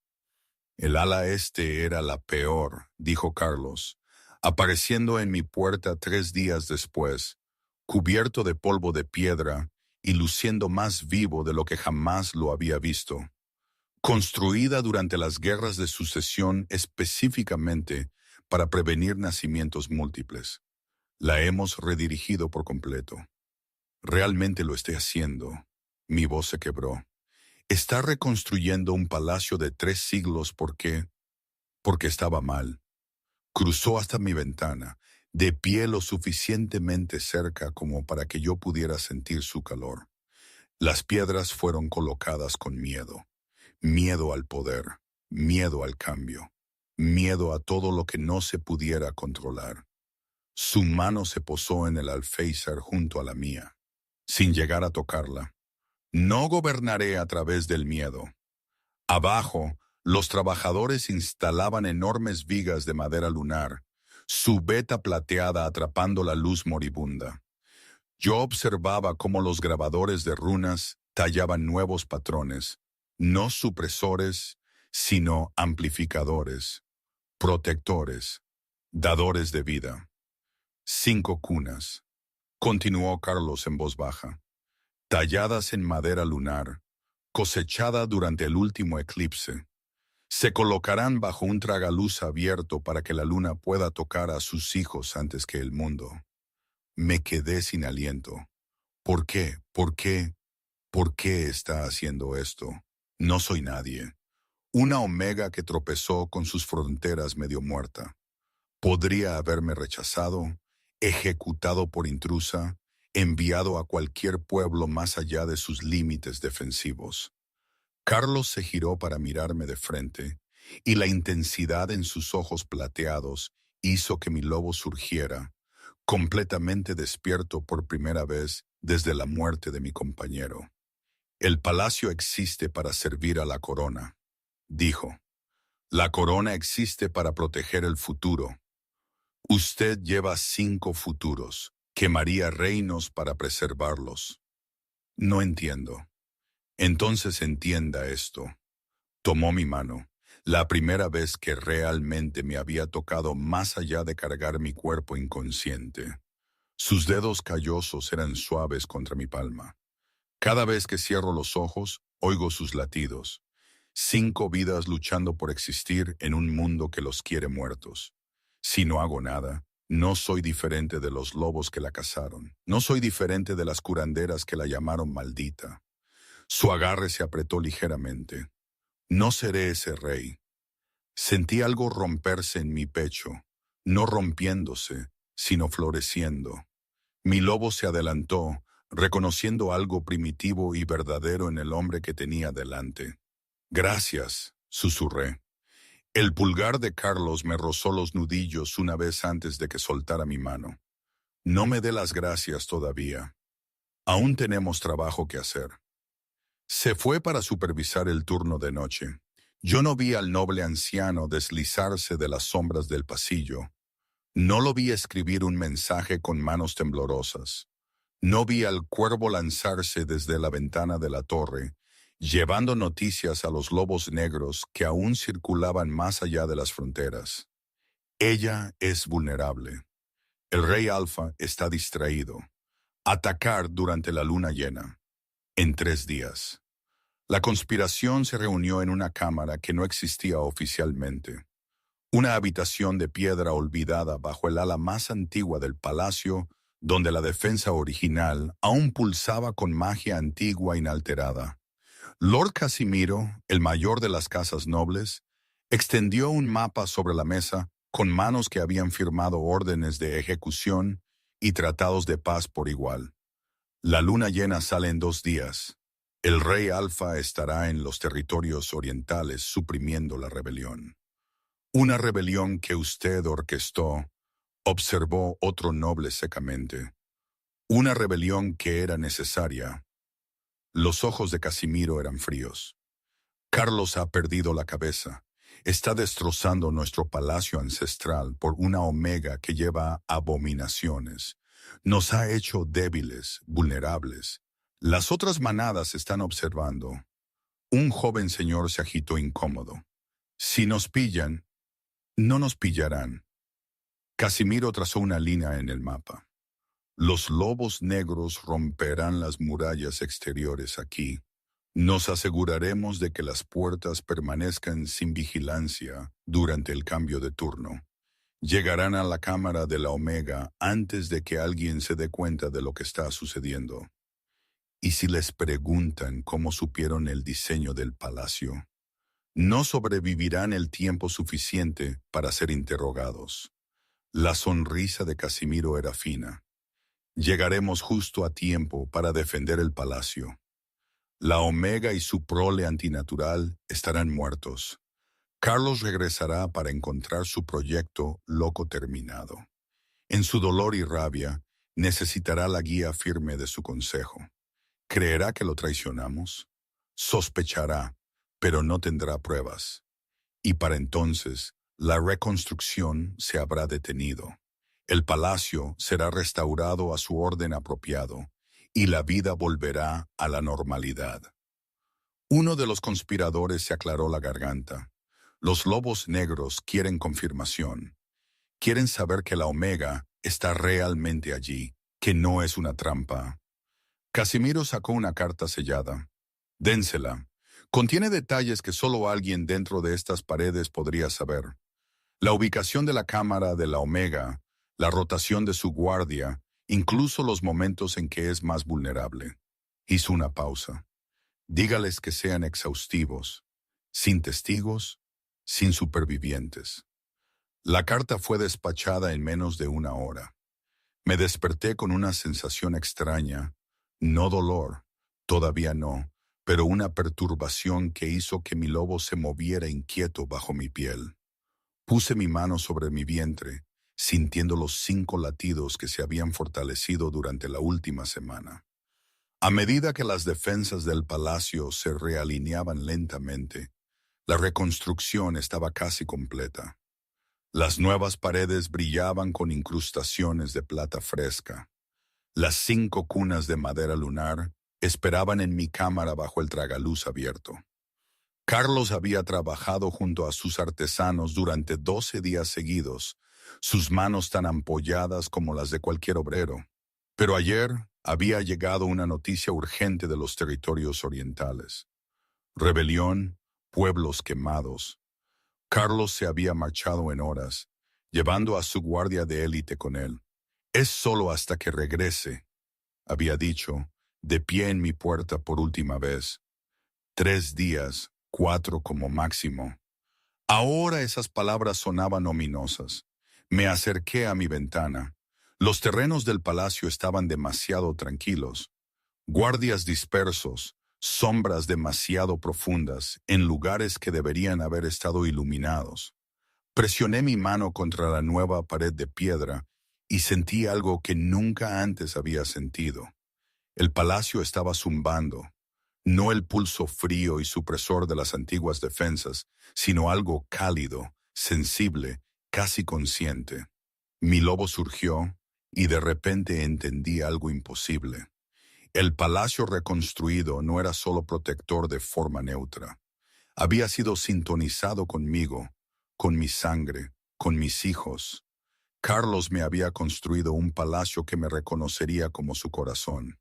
El ala este era la peor, dijo Carlos, apareciendo en mi puerta 3 días después, cubierto de polvo de piedra y luciendo más vivo de lo que jamás lo había visto. Construida durante las guerras de sucesión específicamente para prevenir nacimientos múltiples. La hemos redirigido por completo. Realmente lo estoy haciendo. Mi voz se quebró. Está reconstruyendo un palacio de 3 siglos porque estaba mal. Cruzó hasta mi ventana, de pie lo suficientemente cerca como para que yo pudiera sentir su calor. Las piedras fueron colocadas con miedo. Miedo al poder, miedo al cambio, miedo a todo lo que no se pudiera controlar. Su mano se posó en el alféizar junto a la mía, sin llegar a tocarla. No gobernaré a través del miedo. Abajo, los trabajadores instalaban enormes vigas de madera lunar, su veta plateada atrapando la luz moribunda. Yo observaba cómo los grabadores de runas tallaban nuevos patrones, no supresores, sino amplificadores, protectores, dadores de vida. 5 cunas, continuó Carlos en voz baja, talladas en madera lunar, cosechada durante el último eclipse. Se colocarán bajo un tragaluz abierto para que la luna pueda tocar a sus hijos antes que el mundo. Me quedé sin aliento. ¿Por qué? ¿Por qué? ¿Por qué está haciendo esto? No soy nadie. Una omega que tropezó con sus fronteras medio muerta. Podría haberme rechazado, ejecutado por intrusa, enviado a cualquier pueblo más allá de sus límites defensivos. Carlos se giró para mirarme de frente, y la intensidad en sus ojos plateados hizo que mi lobo surgiera, completamente despierto por primera vez desde la muerte de mi compañero. El palacio existe para servir a la corona, dijo. La corona existe para proteger el futuro. Usted lleva 5 futuros. Quemaría reinos para preservarlos. No entiendo. Entonces entienda esto. Tomó mi mano, la primera vez que realmente me había tocado más allá de cargar mi cuerpo inconsciente. Sus dedos callosos eran suaves contra mi palma. Cada vez que cierro los ojos, oigo sus latidos. 5 vidas luchando por existir en un mundo que los quiere muertos. Si no hago nada, no soy diferente de los lobos que la cazaron. No soy diferente de las curanderas que la llamaron maldita. Su agarre se apretó ligeramente. No seré ese rey. Sentí algo romperse en mi pecho, no rompiéndose, sino floreciendo. Mi lobo se adelantó, reconociendo algo primitivo y verdadero en el hombre que tenía delante. Gracias, susurré. El pulgar de Carlos me rozó los nudillos una vez antes de que soltara mi mano. No me dé las gracias todavía. Aún tenemos trabajo que hacer. Se fue para supervisar el turno de noche. Yo no vi al noble anciano deslizarse de las sombras del pasillo. No lo vi escribir un mensaje con manos temblorosas. No vi al cuervo lanzarse desde la ventana de la torre, llevando noticias a los lobos negros que aún circulaban más allá de las fronteras. Ella es vulnerable. El rey Alfa está distraído. Atacar durante la luna llena. En 3 días. La conspiración se reunió en una cámara que no existía oficialmente. Una habitación de piedra olvidada bajo el ala más antigua del palacio, donde la defensa original aún pulsaba con magia antigua inalterada. Lord Casimiro, el mayor de las casas nobles, extendió un mapa sobre la mesa con manos que habían firmado órdenes de ejecución y tratados de paz por igual. La luna llena sale en 2 días. El rey Alfa estará en los territorios orientales suprimiendo la rebelión. Una rebelión que usted orquestó, observó otro noble secamente. Una rebelión que era necesaria. Los ojos de Casimiro eran fríos. Carlos ha perdido la cabeza. Está destrozando nuestro palacio ancestral por una omega que lleva abominaciones. Nos ha hecho débiles, vulnerables. Las otras manadas están observando. Un joven señor se agitó incómodo. Si nos pillan, no nos pillarán. Casimiro trazó una línea en el mapa. Los lobos negros romperán las murallas exteriores aquí. Nos aseguraremos de que las puertas permanezcan sin vigilancia durante el cambio de turno. Llegarán a la cámara de la Omega antes de que alguien se dé cuenta de lo que está sucediendo. Y si les preguntan cómo supieron el diseño del palacio, no sobrevivirán el tiempo suficiente para ser interrogados. La sonrisa de Casimiro era fina. Llegaremos justo a tiempo para defender el palacio. La Omega y su prole antinatural estarán muertos. Carlos regresará para encontrar su proyecto loco terminado. En su dolor y rabia, necesitará la guía firme de su consejo. ¿Creerá que lo traicionamos? Sospechará, pero no tendrá pruebas. Y para entonces, la reconstrucción se habrá detenido. El palacio será restaurado a su orden apropiado, y la vida volverá a la normalidad. Uno de los conspiradores se aclaró la garganta. Los lobos negros quieren confirmación. Quieren saber que la Omega está realmente allí, que no es una trampa. Casimiro sacó una carta sellada. Dénsela. Contiene detalles que solo alguien dentro de estas paredes podría saber. La ubicación de la cámara de la Omega, la rotación de su guardia, incluso los momentos en que es más vulnerable. Hizo una pausa. Dígales que sean exhaustivos, sin testigos, sin supervivientes. La carta fue despachada en menos de una hora. Me desperté con una sensación extraña, no dolor, todavía no, pero una perturbación que hizo que mi lobo se moviera inquieto bajo mi piel. Puse mi mano sobre mi vientre, sintiendo los 5 latidos que se habían fortalecido durante la última semana. A medida que las defensas del palacio se realineaban lentamente, la reconstrucción estaba casi completa. Las nuevas paredes brillaban con incrustaciones de plata fresca. Las 5 cunas de madera lunar esperaban en mi cámara bajo el tragaluz abierto. Carlos había trabajado junto a sus artesanos durante 12 días seguidos, sus manos tan ampolladas como las de cualquier obrero. Pero ayer había llegado una noticia urgente de los territorios orientales. Rebelión, pueblos quemados. Carlos se había marchado en horas, llevando a su guardia de élite con él. Es solo hasta que regrese, había dicho, de pie en mi puerta por última vez. 3 días, 4 como máximo. Ahora esas palabras sonaban ominosas. Me acerqué a mi ventana. Los terrenos del palacio estaban demasiado tranquilos. Guardias dispersos, sombras demasiado profundas, en lugares que deberían haber estado iluminados. Presioné mi mano contra la nueva pared de piedra y sentí algo que nunca antes había sentido. El palacio estaba zumbando. No el pulso frío y supresor de las antiguas defensas, sino algo cálido, sensible, casi consciente. Mi lobo surgió y de repente entendí algo imposible. El palacio reconstruido no era solo protector de forma neutra. Había sido sintonizado conmigo, con mi sangre, con mis hijos. Carlos me había construido un palacio que me reconocería como su corazón.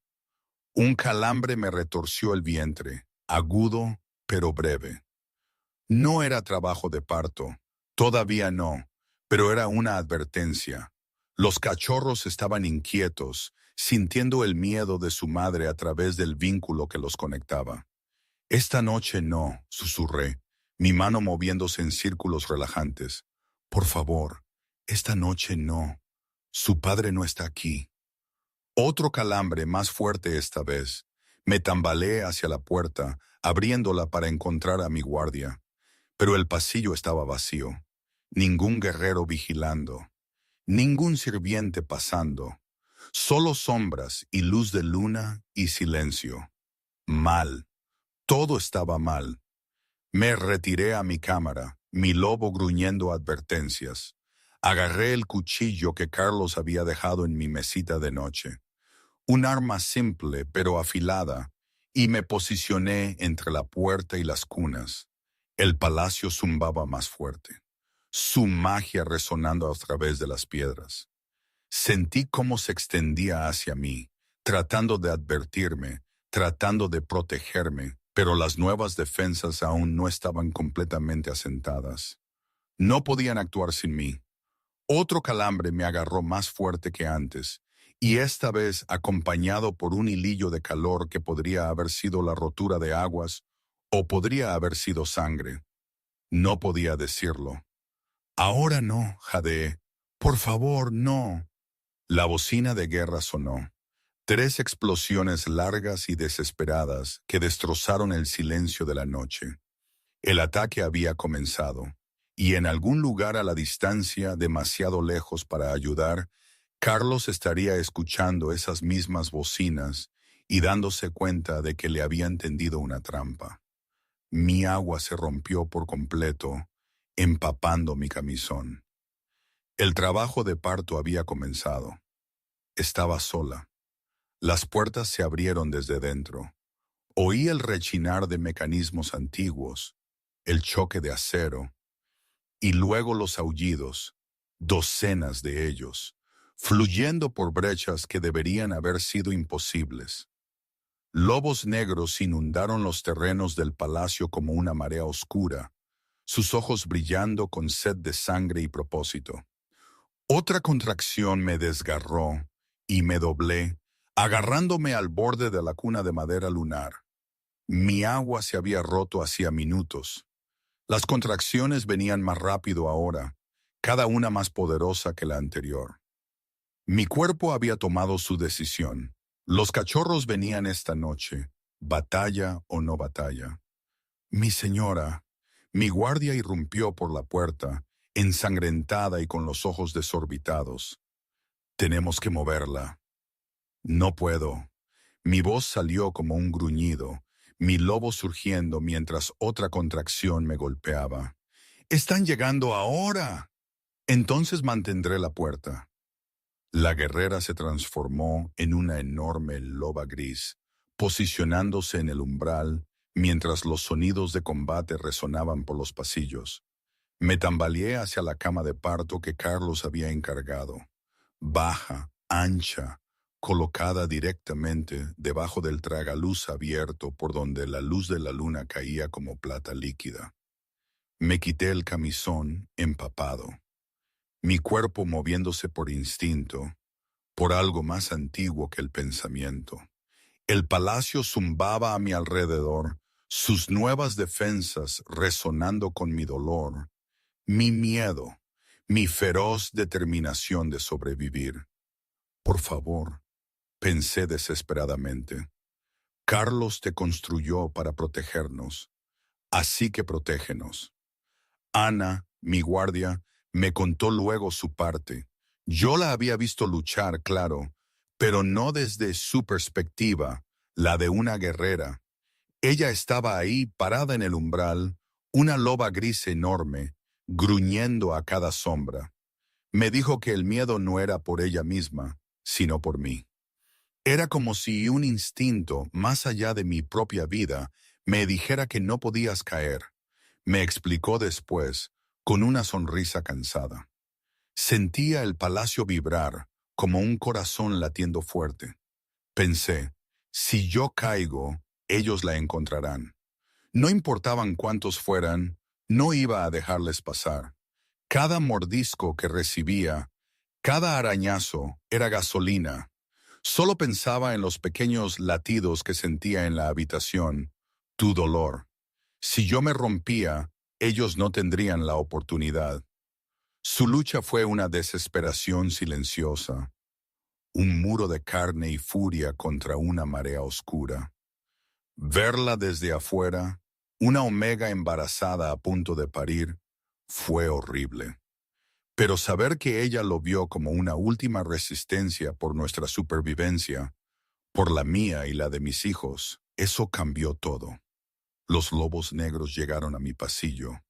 Un calambre me retorció el vientre, agudo pero breve. No era trabajo de parto, todavía no, pero era una advertencia. Los cachorros estaban inquietos, sintiendo el miedo de su madre a través del vínculo que los conectaba. Esta noche no, susurré, mi mano moviéndose en círculos relajantes. Por favor, esta noche no. Su padre no está aquí. Otro calambre más fuerte esta vez. Me tambaleé hacia la puerta, abriéndola para encontrar a mi guardia. Pero el pasillo estaba vacío. Ningún guerrero vigilando. Ningún sirviente pasando. Solo sombras y luz de luna y silencio. Mal. Todo estaba mal. Me retiré a mi cámara, mi lobo gruñendo advertencias. Agarré el cuchillo que Carlos había dejado en mi mesita de noche. Un arma simple pero afilada, y me posicioné entre la puerta y las cunas. El palacio zumbaba más fuerte, su magia resonando a través de las piedras. Sentí cómo se extendía hacia mí, tratando de advertirme, tratando de protegerme, pero las nuevas defensas aún no estaban completamente asentadas. No podían actuar sin mí. Otro calambre me agarró más fuerte que antes, y esta vez acompañado por un hilillo de calor que podría haber sido la rotura de aguas o podría haber sido sangre. No podía decirlo. Ahora no, jadeé. Por favor, no. La bocina de guerra sonó. 3 explosiones largas y desesperadas que destrozaron el silencio de la noche. El ataque había comenzado, y en algún lugar a la distancia, demasiado lejos para ayudar, Carlos estaría escuchando esas mismas bocinas y dándose cuenta de que le habían tendido una trampa. Mi agua se rompió por completo, empapando mi camisón. El trabajo de parto había comenzado. Estaba sola. Las puertas se abrieron desde dentro. Oí el rechinar de mecanismos antiguos, el choque de acero, y luego los aullidos, docenas de ellos, fluyendo por brechas que deberían haber sido imposibles. Lobos negros inundaron los terrenos del palacio como una marea oscura, sus ojos brillando con sed de sangre y propósito. Otra contracción me desgarró y me doblé, agarrándome al borde de la cuna de madera lunar. Mi agua se había roto hacía minutos. Las contracciones venían más rápido ahora, cada una más poderosa que la anterior. Mi cuerpo había tomado su decisión. Los cachorros venían esta noche, batalla o no batalla. Mi señora, mi guardia irrumpió por la puerta, ensangrentada y con los ojos desorbitados. Tenemos que moverla. No puedo. Mi voz salió como un gruñido, mi lobo surgiendo mientras otra contracción me golpeaba. ¡Están llegando ahora! Entonces mantendré la puerta. La guerrera se transformó en una enorme loba gris, posicionándose en el umbral mientras los sonidos de combate resonaban por los pasillos. Me tambaleé hacia la cama de parto que Carlos había encargado. Baja, ancha, colocada directamente debajo del tragaluz abierto por donde la luz de la luna caía como plata líquida. Me quité el camisón empapado, mi cuerpo moviéndose por instinto, por algo más antiguo que el pensamiento. El palacio zumbaba a mi alrededor, sus nuevas defensas resonando con mi dolor, mi miedo, mi feroz determinación de sobrevivir. Por favor, pensé desesperadamente. Carlos te construyó para protegernos, así que protégenos. Ana, mi guardia, me contó luego su parte. Yo la había visto luchar, claro, pero no desde su perspectiva, la de una guerrera. Ella estaba ahí, parada en el umbral, una loba gris enorme, gruñendo a cada sombra. Me dijo que el miedo no era por ella misma, sino por mí. Era como si un instinto, más allá de mi propia vida, me dijera que no podías caer. Me explicó después, con una sonrisa cansada. Sentía el palacio vibrar, como un corazón latiendo fuerte. Pensé, si yo caigo, ellos la encontrarán. No importaban cuántos fueran, no iba a dejarles pasar. Cada mordisco que recibía, cada arañazo, era gasolina. Solo pensaba en los pequeños latidos que sentía en la habitación, tu dolor. Si yo me rompía, ellos no tendrían la oportunidad. Su lucha fue una desesperación silenciosa, un muro de carne y furia contra una marea oscura. Verla desde afuera, una omega embarazada a punto de parir, fue horrible. Pero saber que ella lo vio como una última resistencia por nuestra supervivencia, por la mía y la de mis hijos, eso cambió todo. Los lobos negros llegaron a mi pasillo.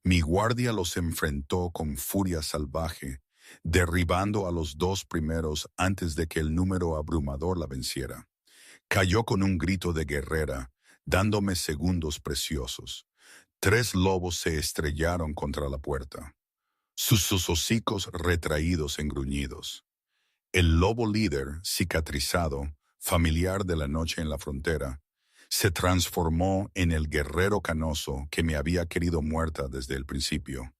Mi guardia los enfrentó con furia salvaje, derribando a los 2 primeros antes de que el número abrumador la venciera. Cayó con un grito de guerrera, dándome segundos preciosos. 3 lobos se estrellaron contra la puerta, sus hocicos retraídos en gruñidos. El lobo líder, cicatrizado, familiar de la noche en la frontera, se transformó en el guerrero canoso que me había querido muerta desde el principio.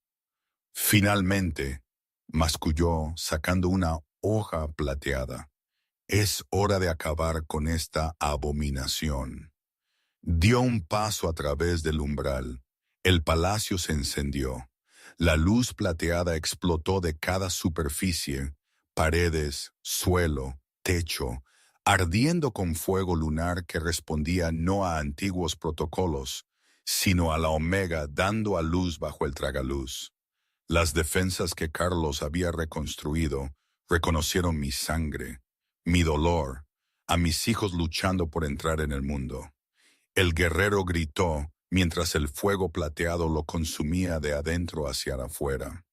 Finalmente, masculló sacando una hoja plateada. Es hora de acabar con esta abominación. Dio un paso a través del umbral. El palacio se encendió. La luz plateada explotó de cada superficie, paredes, suelo, techo, ardiendo con fuego lunar que respondía no a antiguos protocolos, sino a la Omega dando a luz bajo el tragaluz. Las defensas que Carlos había reconstruido reconocieron mi sangre, mi dolor, a mis hijos luchando por entrar en el mundo. El guerrero gritó mientras el fuego plateado lo consumía de adentro hacia afuera.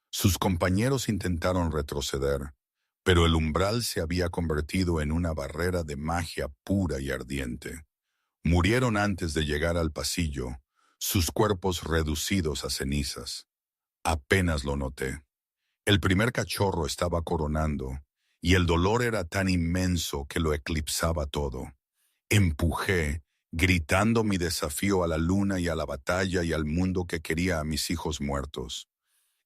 Sus compañeros intentaron retroceder, pero el umbral se había convertido en una barrera de magia pura y ardiente. Murieron antes de llegar al pasillo, sus cuerpos reducidos a cenizas. Apenas lo noté. El primer cachorro estaba coronando, y el dolor era tan inmenso que lo eclipsaba todo. Empujé, gritando mi desafío a la luna y a la batalla y al mundo que quería a mis hijos muertos.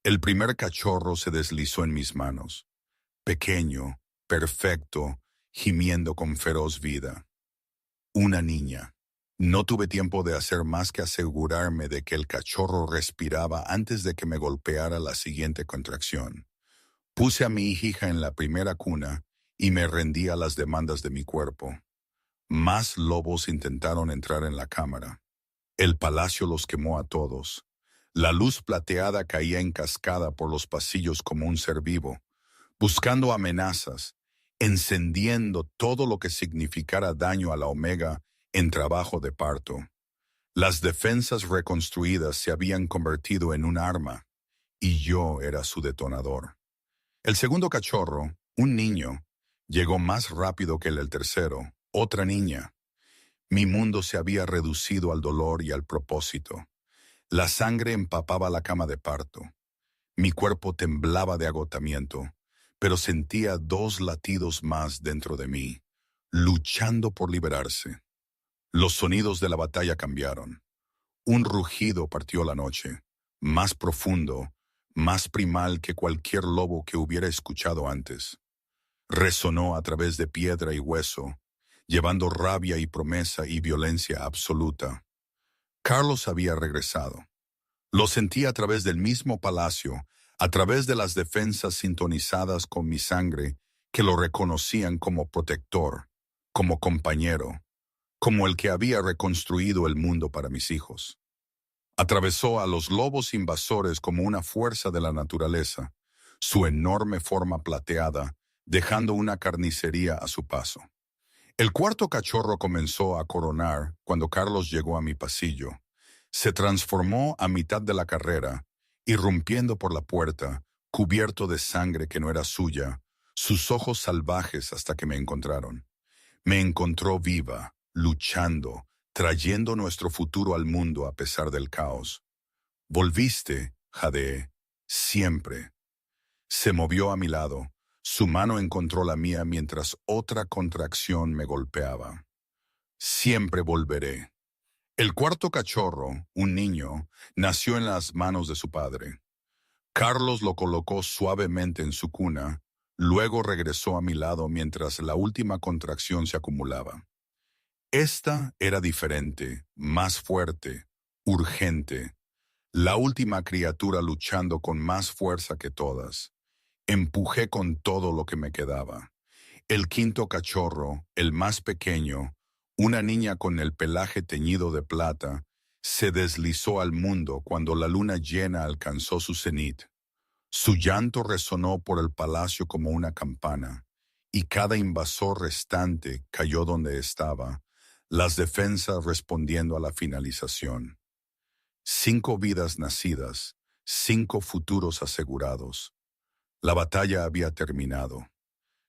El primer cachorro se deslizó en mis manos, pequeño, perfecto, gimiendo con feroz vida. Una niña. No tuve tiempo de hacer más que asegurarme de que el cachorro respiraba antes de que me golpeara la siguiente contracción. Puse a mi hija en la primera cuna y me rendí a las demandas de mi cuerpo. Más lobos intentaron entrar en la cámara. El palacio los quemó a todos. La luz plateada caía en cascada por los pasillos como un ser vivo, buscando amenazas, encendiendo todo lo que significara daño a la Omega en trabajo de parto. Las defensas reconstruidas se habían convertido en un arma, y yo era su detonador. El segundo cachorro, un niño, llegó más rápido que el tercero, otra niña. Mi mundo se había reducido al dolor y al propósito. La sangre empapaba la cama de parto. Mi cuerpo temblaba de agotamiento, pero sentía dos latidos más dentro de mí, luchando por liberarse. Los sonidos de la batalla cambiaron. Un rugido partió la noche, más profundo, más primal que cualquier lobo que hubiera escuchado antes. Resonó a través de piedra y hueso, llevando rabia y promesa y violencia absoluta. Carlos había regresado. Lo sentí a través del mismo palacio, a través de las defensas sintonizadas con mi sangre que lo reconocían como protector, como compañero, como el que había reconstruido el mundo para mis hijos. Atravesó a los lobos invasores como una fuerza de la naturaleza, su enorme forma plateada, dejando una carnicería a su paso. El cuarto cachorro comenzó a coronar cuando Carlos llegó a mi pasillo. Se transformó a mitad de la carrera, irrumpiendo por la puerta, cubierto de sangre que no era suya, sus ojos salvajes hasta que me encontraron. Me encontró viva, luchando, trayendo nuestro futuro al mundo a pesar del caos. Volviste, jadeé, siempre. Se movió a mi lado. Su mano encontró la mía mientras otra contracción me golpeaba. Siempre volveré. El cuarto cachorro, un niño, nació en las manos de su padre. Carlos lo colocó suavemente en su cuna, luego regresó a mi lado mientras la última contracción se acumulaba. Esta era diferente, más fuerte, urgente. La última criatura luchando con más fuerza que todas. Empujé con todo lo que me quedaba. El quinto cachorro, el más pequeño, una niña con el pelaje teñido de plata, se deslizó al mundo cuando la luna llena alcanzó su cenit. Su llanto resonó por el palacio como una campana, y cada invasor restante cayó donde estaba, las defensas respondiendo a la finalización. 5 vidas nacidas, 5 futuros asegurados. La batalla había terminado.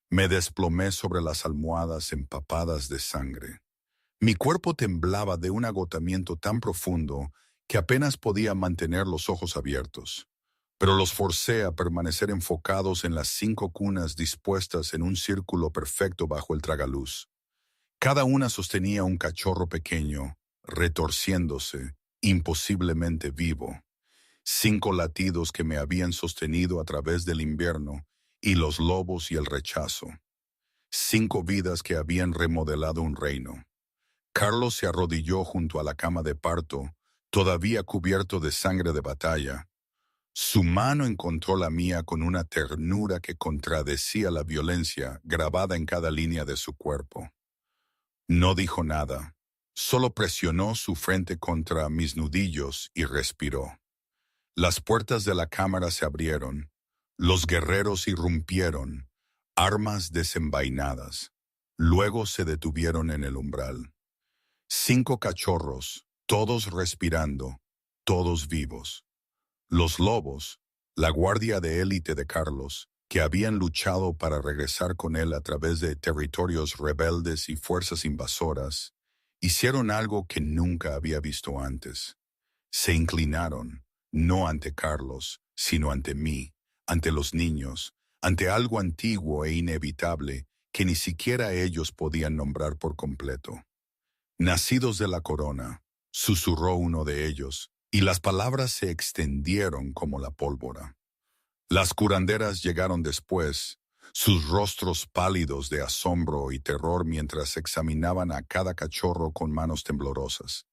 Me desplomé sobre las almohadas empapadas de sangre. Mi cuerpo temblaba de un agotamiento tan profundo que apenas podía mantener los ojos abiertos. pero los forcé a permanecer enfocados en las 5 cunas dispuestas en un círculo perfecto bajo el tragaluz. Cada una sostenía un cachorro pequeño, retorciéndose, imposiblemente vivo. 5 latidos que me habían sostenido a través del invierno y los lobos y el rechazo. 5 vidas que habían remodelado un reino. Carlos se arrodilló junto a la cama de parto, todavía cubierto de sangre de batalla. Su mano encontró la mía con una ternura que contradecía la violencia grabada en cada línea de su cuerpo. No dijo nada, solo presionó su frente contra mis nudillos y respiró. Las puertas de la cámara se abrieron, los guerreros irrumpieron, armas desenvainadas. Luego se detuvieron en el umbral. 5 cachorros, todos respirando, todos vivos. Los lobos, la guardia de élite de Carlos, que habían luchado para regresar con él a través de territorios rebeldes y fuerzas invasoras, hicieron algo que nunca había visto antes. Se inclinaron, no ante Carlos, sino ante mí, ante los niños, ante algo antiguo e inevitable que ni siquiera ellos podían nombrar por completo. Nacidos de la corona, susurró uno de ellos, y las palabras se extendieron como la pólvora. Las curanderas llegaron después, sus rostros pálidos de asombro y terror mientras examinaban a cada cachorro con manos temblorosas.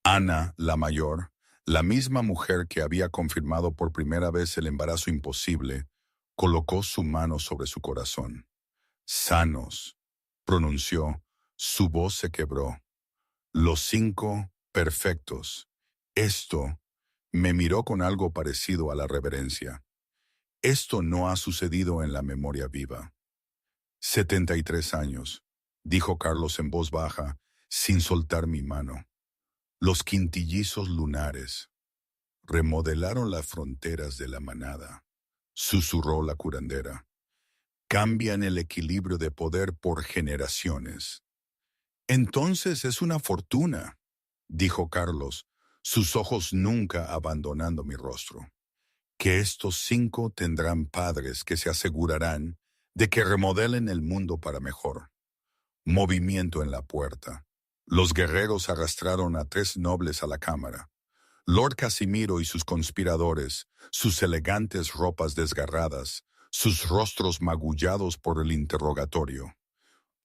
Ana, la mayor, la misma mujer que había confirmado por primera vez el embarazo imposible, colocó su mano sobre su corazón. Sanos, pronunció, su voz se quebró. Los 5 perfectos. Esto me miró con algo parecido a la reverencia. Esto no ha sucedido en la memoria viva. 73 años, dijo Carlos en voz baja, sin soltar mi mano. Los quintillizos lunares remodelaron las fronteras de la manada, susurró la curandera. Cambian el equilibrio de poder por generaciones. Entonces es una fortuna, dijo Carlos, sus ojos nunca abandonando mi rostro. Que estos 5 tendrán padres que se asegurarán de que remodelen el mundo para mejor. Movimiento en la puerta. Los guerreros arrastraron a 3 nobles a la cámara. Lord Casimiro y sus conspiradores, sus elegantes ropas desgarradas, sus rostros magullados por el interrogatorio.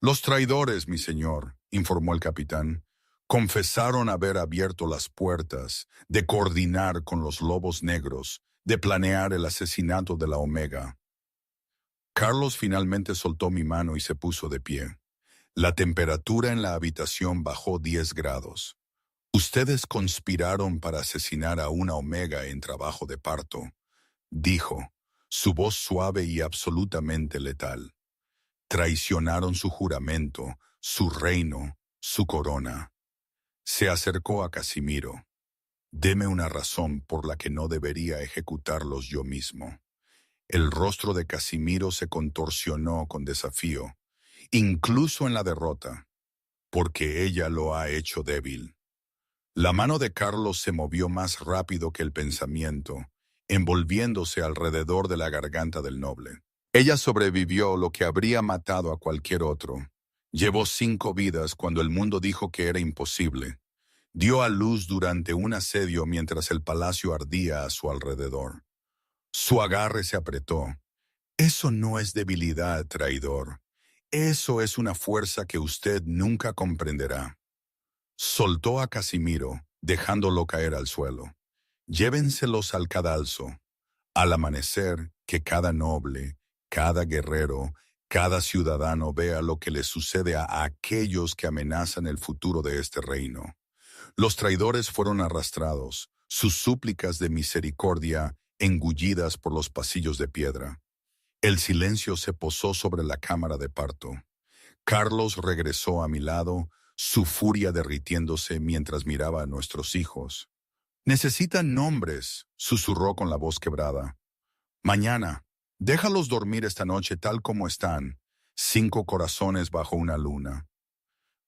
Los traidores, mi señor, informó el capitán, confesaron haber abierto las puertas, de coordinar con los lobos negros, de planear el asesinato de la Omega. Carlos finalmente soltó mi mano y se puso de pie. La temperatura en la habitación bajó 10 grados. Ustedes conspiraron para asesinar a una Omega en trabajo de parto, dijo, su voz suave y absolutamente letal. Traicionaron su juramento, su reino, su corona. Se acercó a Casimiro. Deme una razón por la que no debería ejecutarlos yo mismo. El rostro de Casimiro se contorsionó con desafío, incluso en la derrota, porque ella lo ha hecho débil. La mano de Carlos se movió más rápido que el pensamiento, envolviéndose alrededor de la garganta del noble. Ella sobrevivió lo que habría matado a cualquier otro. Llevó 5 vidas cuando el mundo dijo que era imposible. Dio a luz durante un asedio mientras el palacio ardía a su alrededor. Su agarre se apretó. Eso no es debilidad, traidor. Eso es una fuerza que usted nunca comprenderá. Soltó a Casimiro, dejándolo caer al suelo. Llévenselos al cadalso. Al amanecer, que cada noble, cada guerrero, cada ciudadano vea lo que les sucede a aquellos que amenazan el futuro de este reino. Los traidores fueron arrastrados, sus súplicas de misericordia engullidas por los pasillos de piedra. El silencio se posó sobre la cámara de parto. Carlos regresó a mi lado, su furia derritiéndose mientras miraba a nuestros hijos. «Necesitan nombres», susurró con la voz quebrada. «Mañana, déjalos dormir esta noche tal como están, 5 corazones bajo una luna».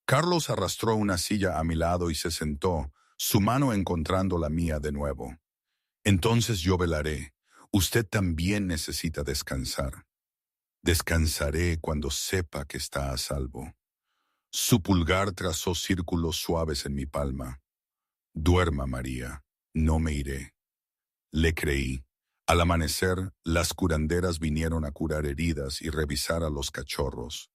Carlos arrastró una silla a mi lado y se sentó, su mano encontrando la mía de nuevo. «Entonces yo velaré, Usted también necesita descansar. Descansaré cuando sepa que está a salvo. Su pulgar trazó círculos suaves en mi palma. Duerma, María, no me iré. Le creí. Al amanecer, las curanderas vinieron a curar heridas y revisar a los cachorros.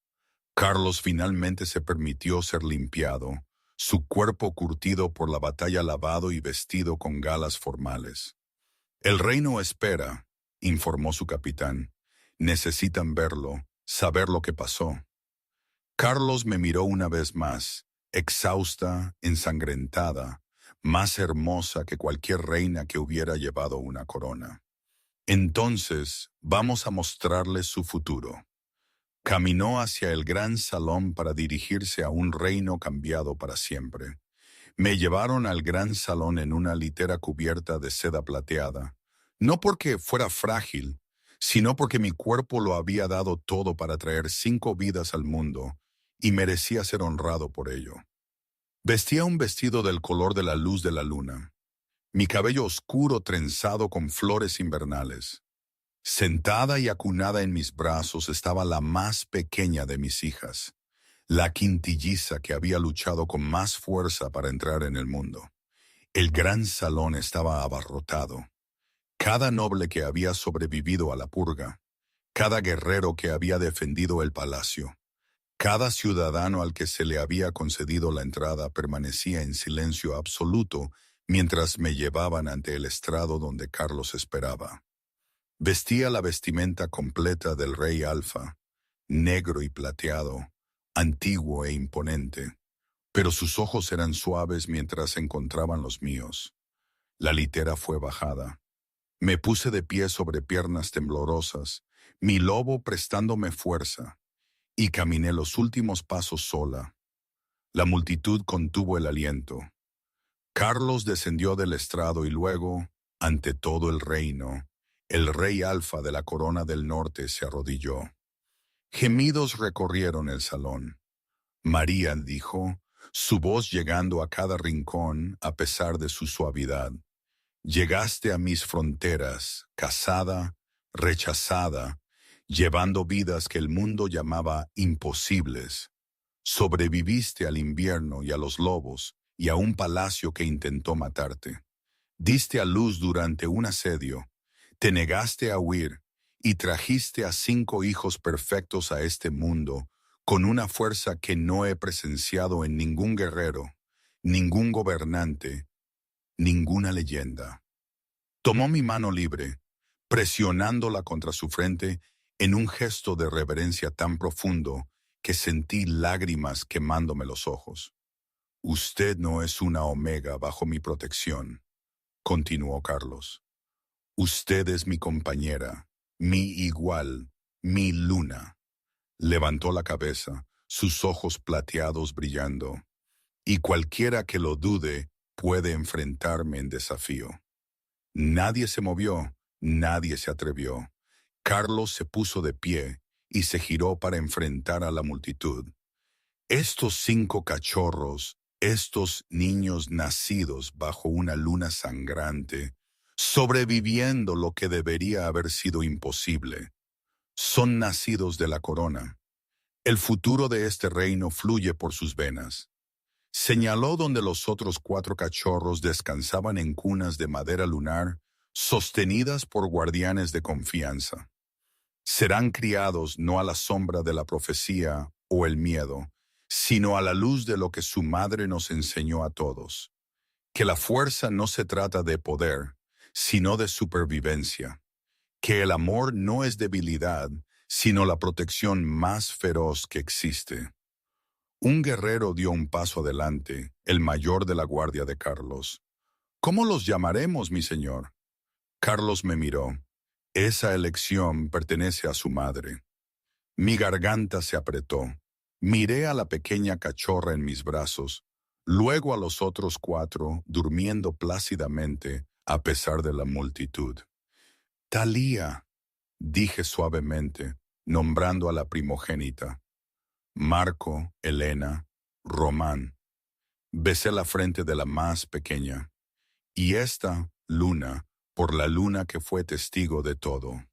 Carlos finalmente se permitió ser limpiado, su cuerpo curtido por la batalla lavado y vestido con galas formales. El reino espera, informó su capitán. Necesitan verlo, saber lo que pasó. Carlos me miró una vez más, exhausta, ensangrentada, más hermosa que cualquier reina que hubiera llevado una corona. Entonces, vamos a mostrarles su futuro. Caminó hacia el gran salón para dirigirse a un reino cambiado para siempre. Me llevaron al gran salón en una litera cubierta de seda plateada, no porque fuera frágil, sino porque mi cuerpo lo había dado todo para traer 5 vidas al mundo, y merecía ser honrado por ello. Vestía un vestido del color de la luz de la luna, mi cabello oscuro trenzado con flores invernales. Sentada y acunada en mis brazos estaba la más pequeña de mis hijas, la quintilliza que había luchado con más fuerza para entrar en el mundo. El gran salón estaba abarrotado. Cada noble que había sobrevivido a la purga, cada guerrero que había defendido el palacio, cada ciudadano al que se le había concedido la entrada permanecía en silencio absoluto mientras me llevaban ante el estrado donde Carlos esperaba. Vestía la vestimenta completa del rey Alfa, negro y plateado, antiguo e imponente, pero sus ojos eran suaves mientras encontraban los míos. La litera fue bajada. Me puse de pie sobre piernas temblorosas, mi lobo prestándome fuerza, y caminé los últimos pasos sola. La multitud contuvo el aliento. Carlos descendió del estrado y luego, ante todo el reino, el rey Alfa de la corona del norte se arrodilló. Gemidos recorrieron el salón. María dijo, su voz llegando a cada rincón a pesar de su suavidad. Llegaste a mis fronteras, casada, rechazada, llevando vidas que el mundo llamaba imposibles. Sobreviviste al invierno y a los lobos y a un palacio que intentó matarte. Diste a luz durante un asedio, te negaste a huir y trajiste a 5 hijos perfectos a este mundo con una fuerza que no he presenciado en ningún guerrero, ningún gobernante, ninguna leyenda. Tomó mi mano libre, presionándola contra su frente en un gesto de reverencia tan profundo que sentí lágrimas quemándome los ojos. Usted no es una omega bajo mi protección, continuó Carlos. Usted es mi compañera, mi igual, mi luna. Levantó la cabeza, sus ojos plateados brillando. Y cualquiera que lo dude puede enfrentarme en desafío. Nadie se movió, nadie se atrevió. Carlos se puso de pie y se giró para enfrentar a la multitud. Estos 5 cachorros, estos niños nacidos bajo una luna sangrante, sobreviviendo lo que debería haber sido imposible, son nacidos de la corona. El futuro de este reino fluye por sus venas. Señaló donde los otros 4 cachorros descansaban en cunas de madera lunar, sostenidas por guardianes de confianza. Serán criados no a la sombra de la profecía o el miedo, sino a la luz de lo que su madre nos enseñó a todos. Que la fuerza no se trata de poder, sino de supervivencia. Que el amor no es debilidad, sino la protección más feroz que existe. Un guerrero dio un paso adelante, el mayor de la guardia de Carlos. ¿Cómo los llamaremos, mi señor? Carlos me miró. Esa elección pertenece a su madre. Mi garganta se apretó. Miré a la pequeña cachorra en mis brazos, luego a los otros 4 durmiendo plácidamente a pesar de la multitud. Talía, dije suavemente, nombrando a la primogénita. Marco, Elena, Román. Besé la frente de la más pequeña. Y esta, Luna, por la luna que fue testigo de todo.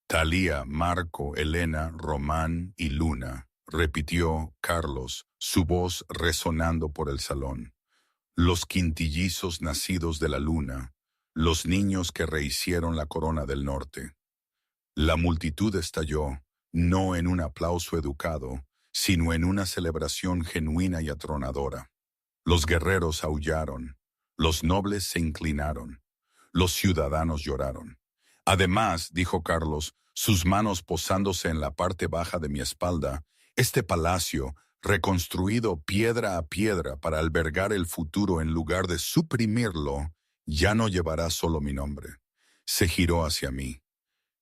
Talía, Marco, Elena, Román y Luna, repitió Carlos, su voz resonando por el salón. Los quintillizos nacidos de la luna, los niños que rehicieron la corona del norte. La multitud estalló, no en un aplauso educado, sino en una celebración genuina y atronadora. Los guerreros aullaron, los nobles se inclinaron, los ciudadanos lloraron. Además, dijo Carlos, sus manos posándose en la parte baja de mi espalda, este palacio, reconstruido piedra a piedra para albergar el futuro en lugar de suprimirlo, ya no llevará solo mi nombre. Se giró hacia mí.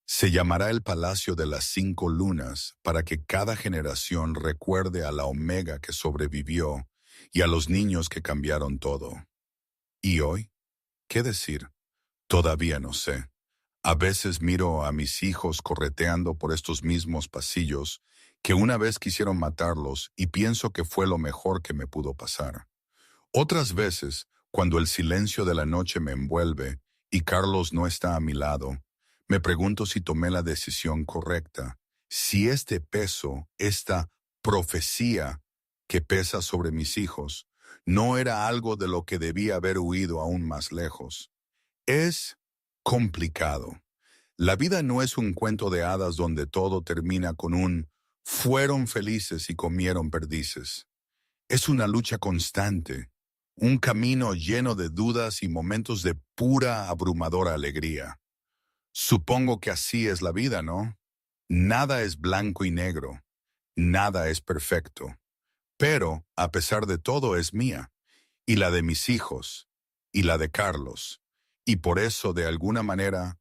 Se llamará el Palacio de las 5 Lunas para que cada generación recuerde a la Omega que sobrevivió y a los niños que cambiaron todo. ¿Y hoy? ¿Qué decir? Todavía no sé. A veces miro a mis hijos correteando por estos mismos pasillos que una vez quisieron matarlos y pienso que fue lo mejor que me pudo pasar. Otras veces, cuando el silencio de la noche me envuelve y Carlos no está a mi lado, me pregunto si tomé la decisión correcta, si este peso, esta profecía que pesa sobre mis hijos, no era algo de lo que debía haber huido aún más lejos. Es complicado. La vida no es un cuento de hadas donde todo termina con un fueron felices y comieron perdices. Es una lucha constante, un camino lleno de dudas y momentos de pura, abrumadora alegría. Supongo que así es la vida, ¿no? Nada es blanco y negro, nada es perfecto. Pero, a pesar de todo, es mía, y la de mis hijos, y la de Carlos. Y por eso, de alguna manera,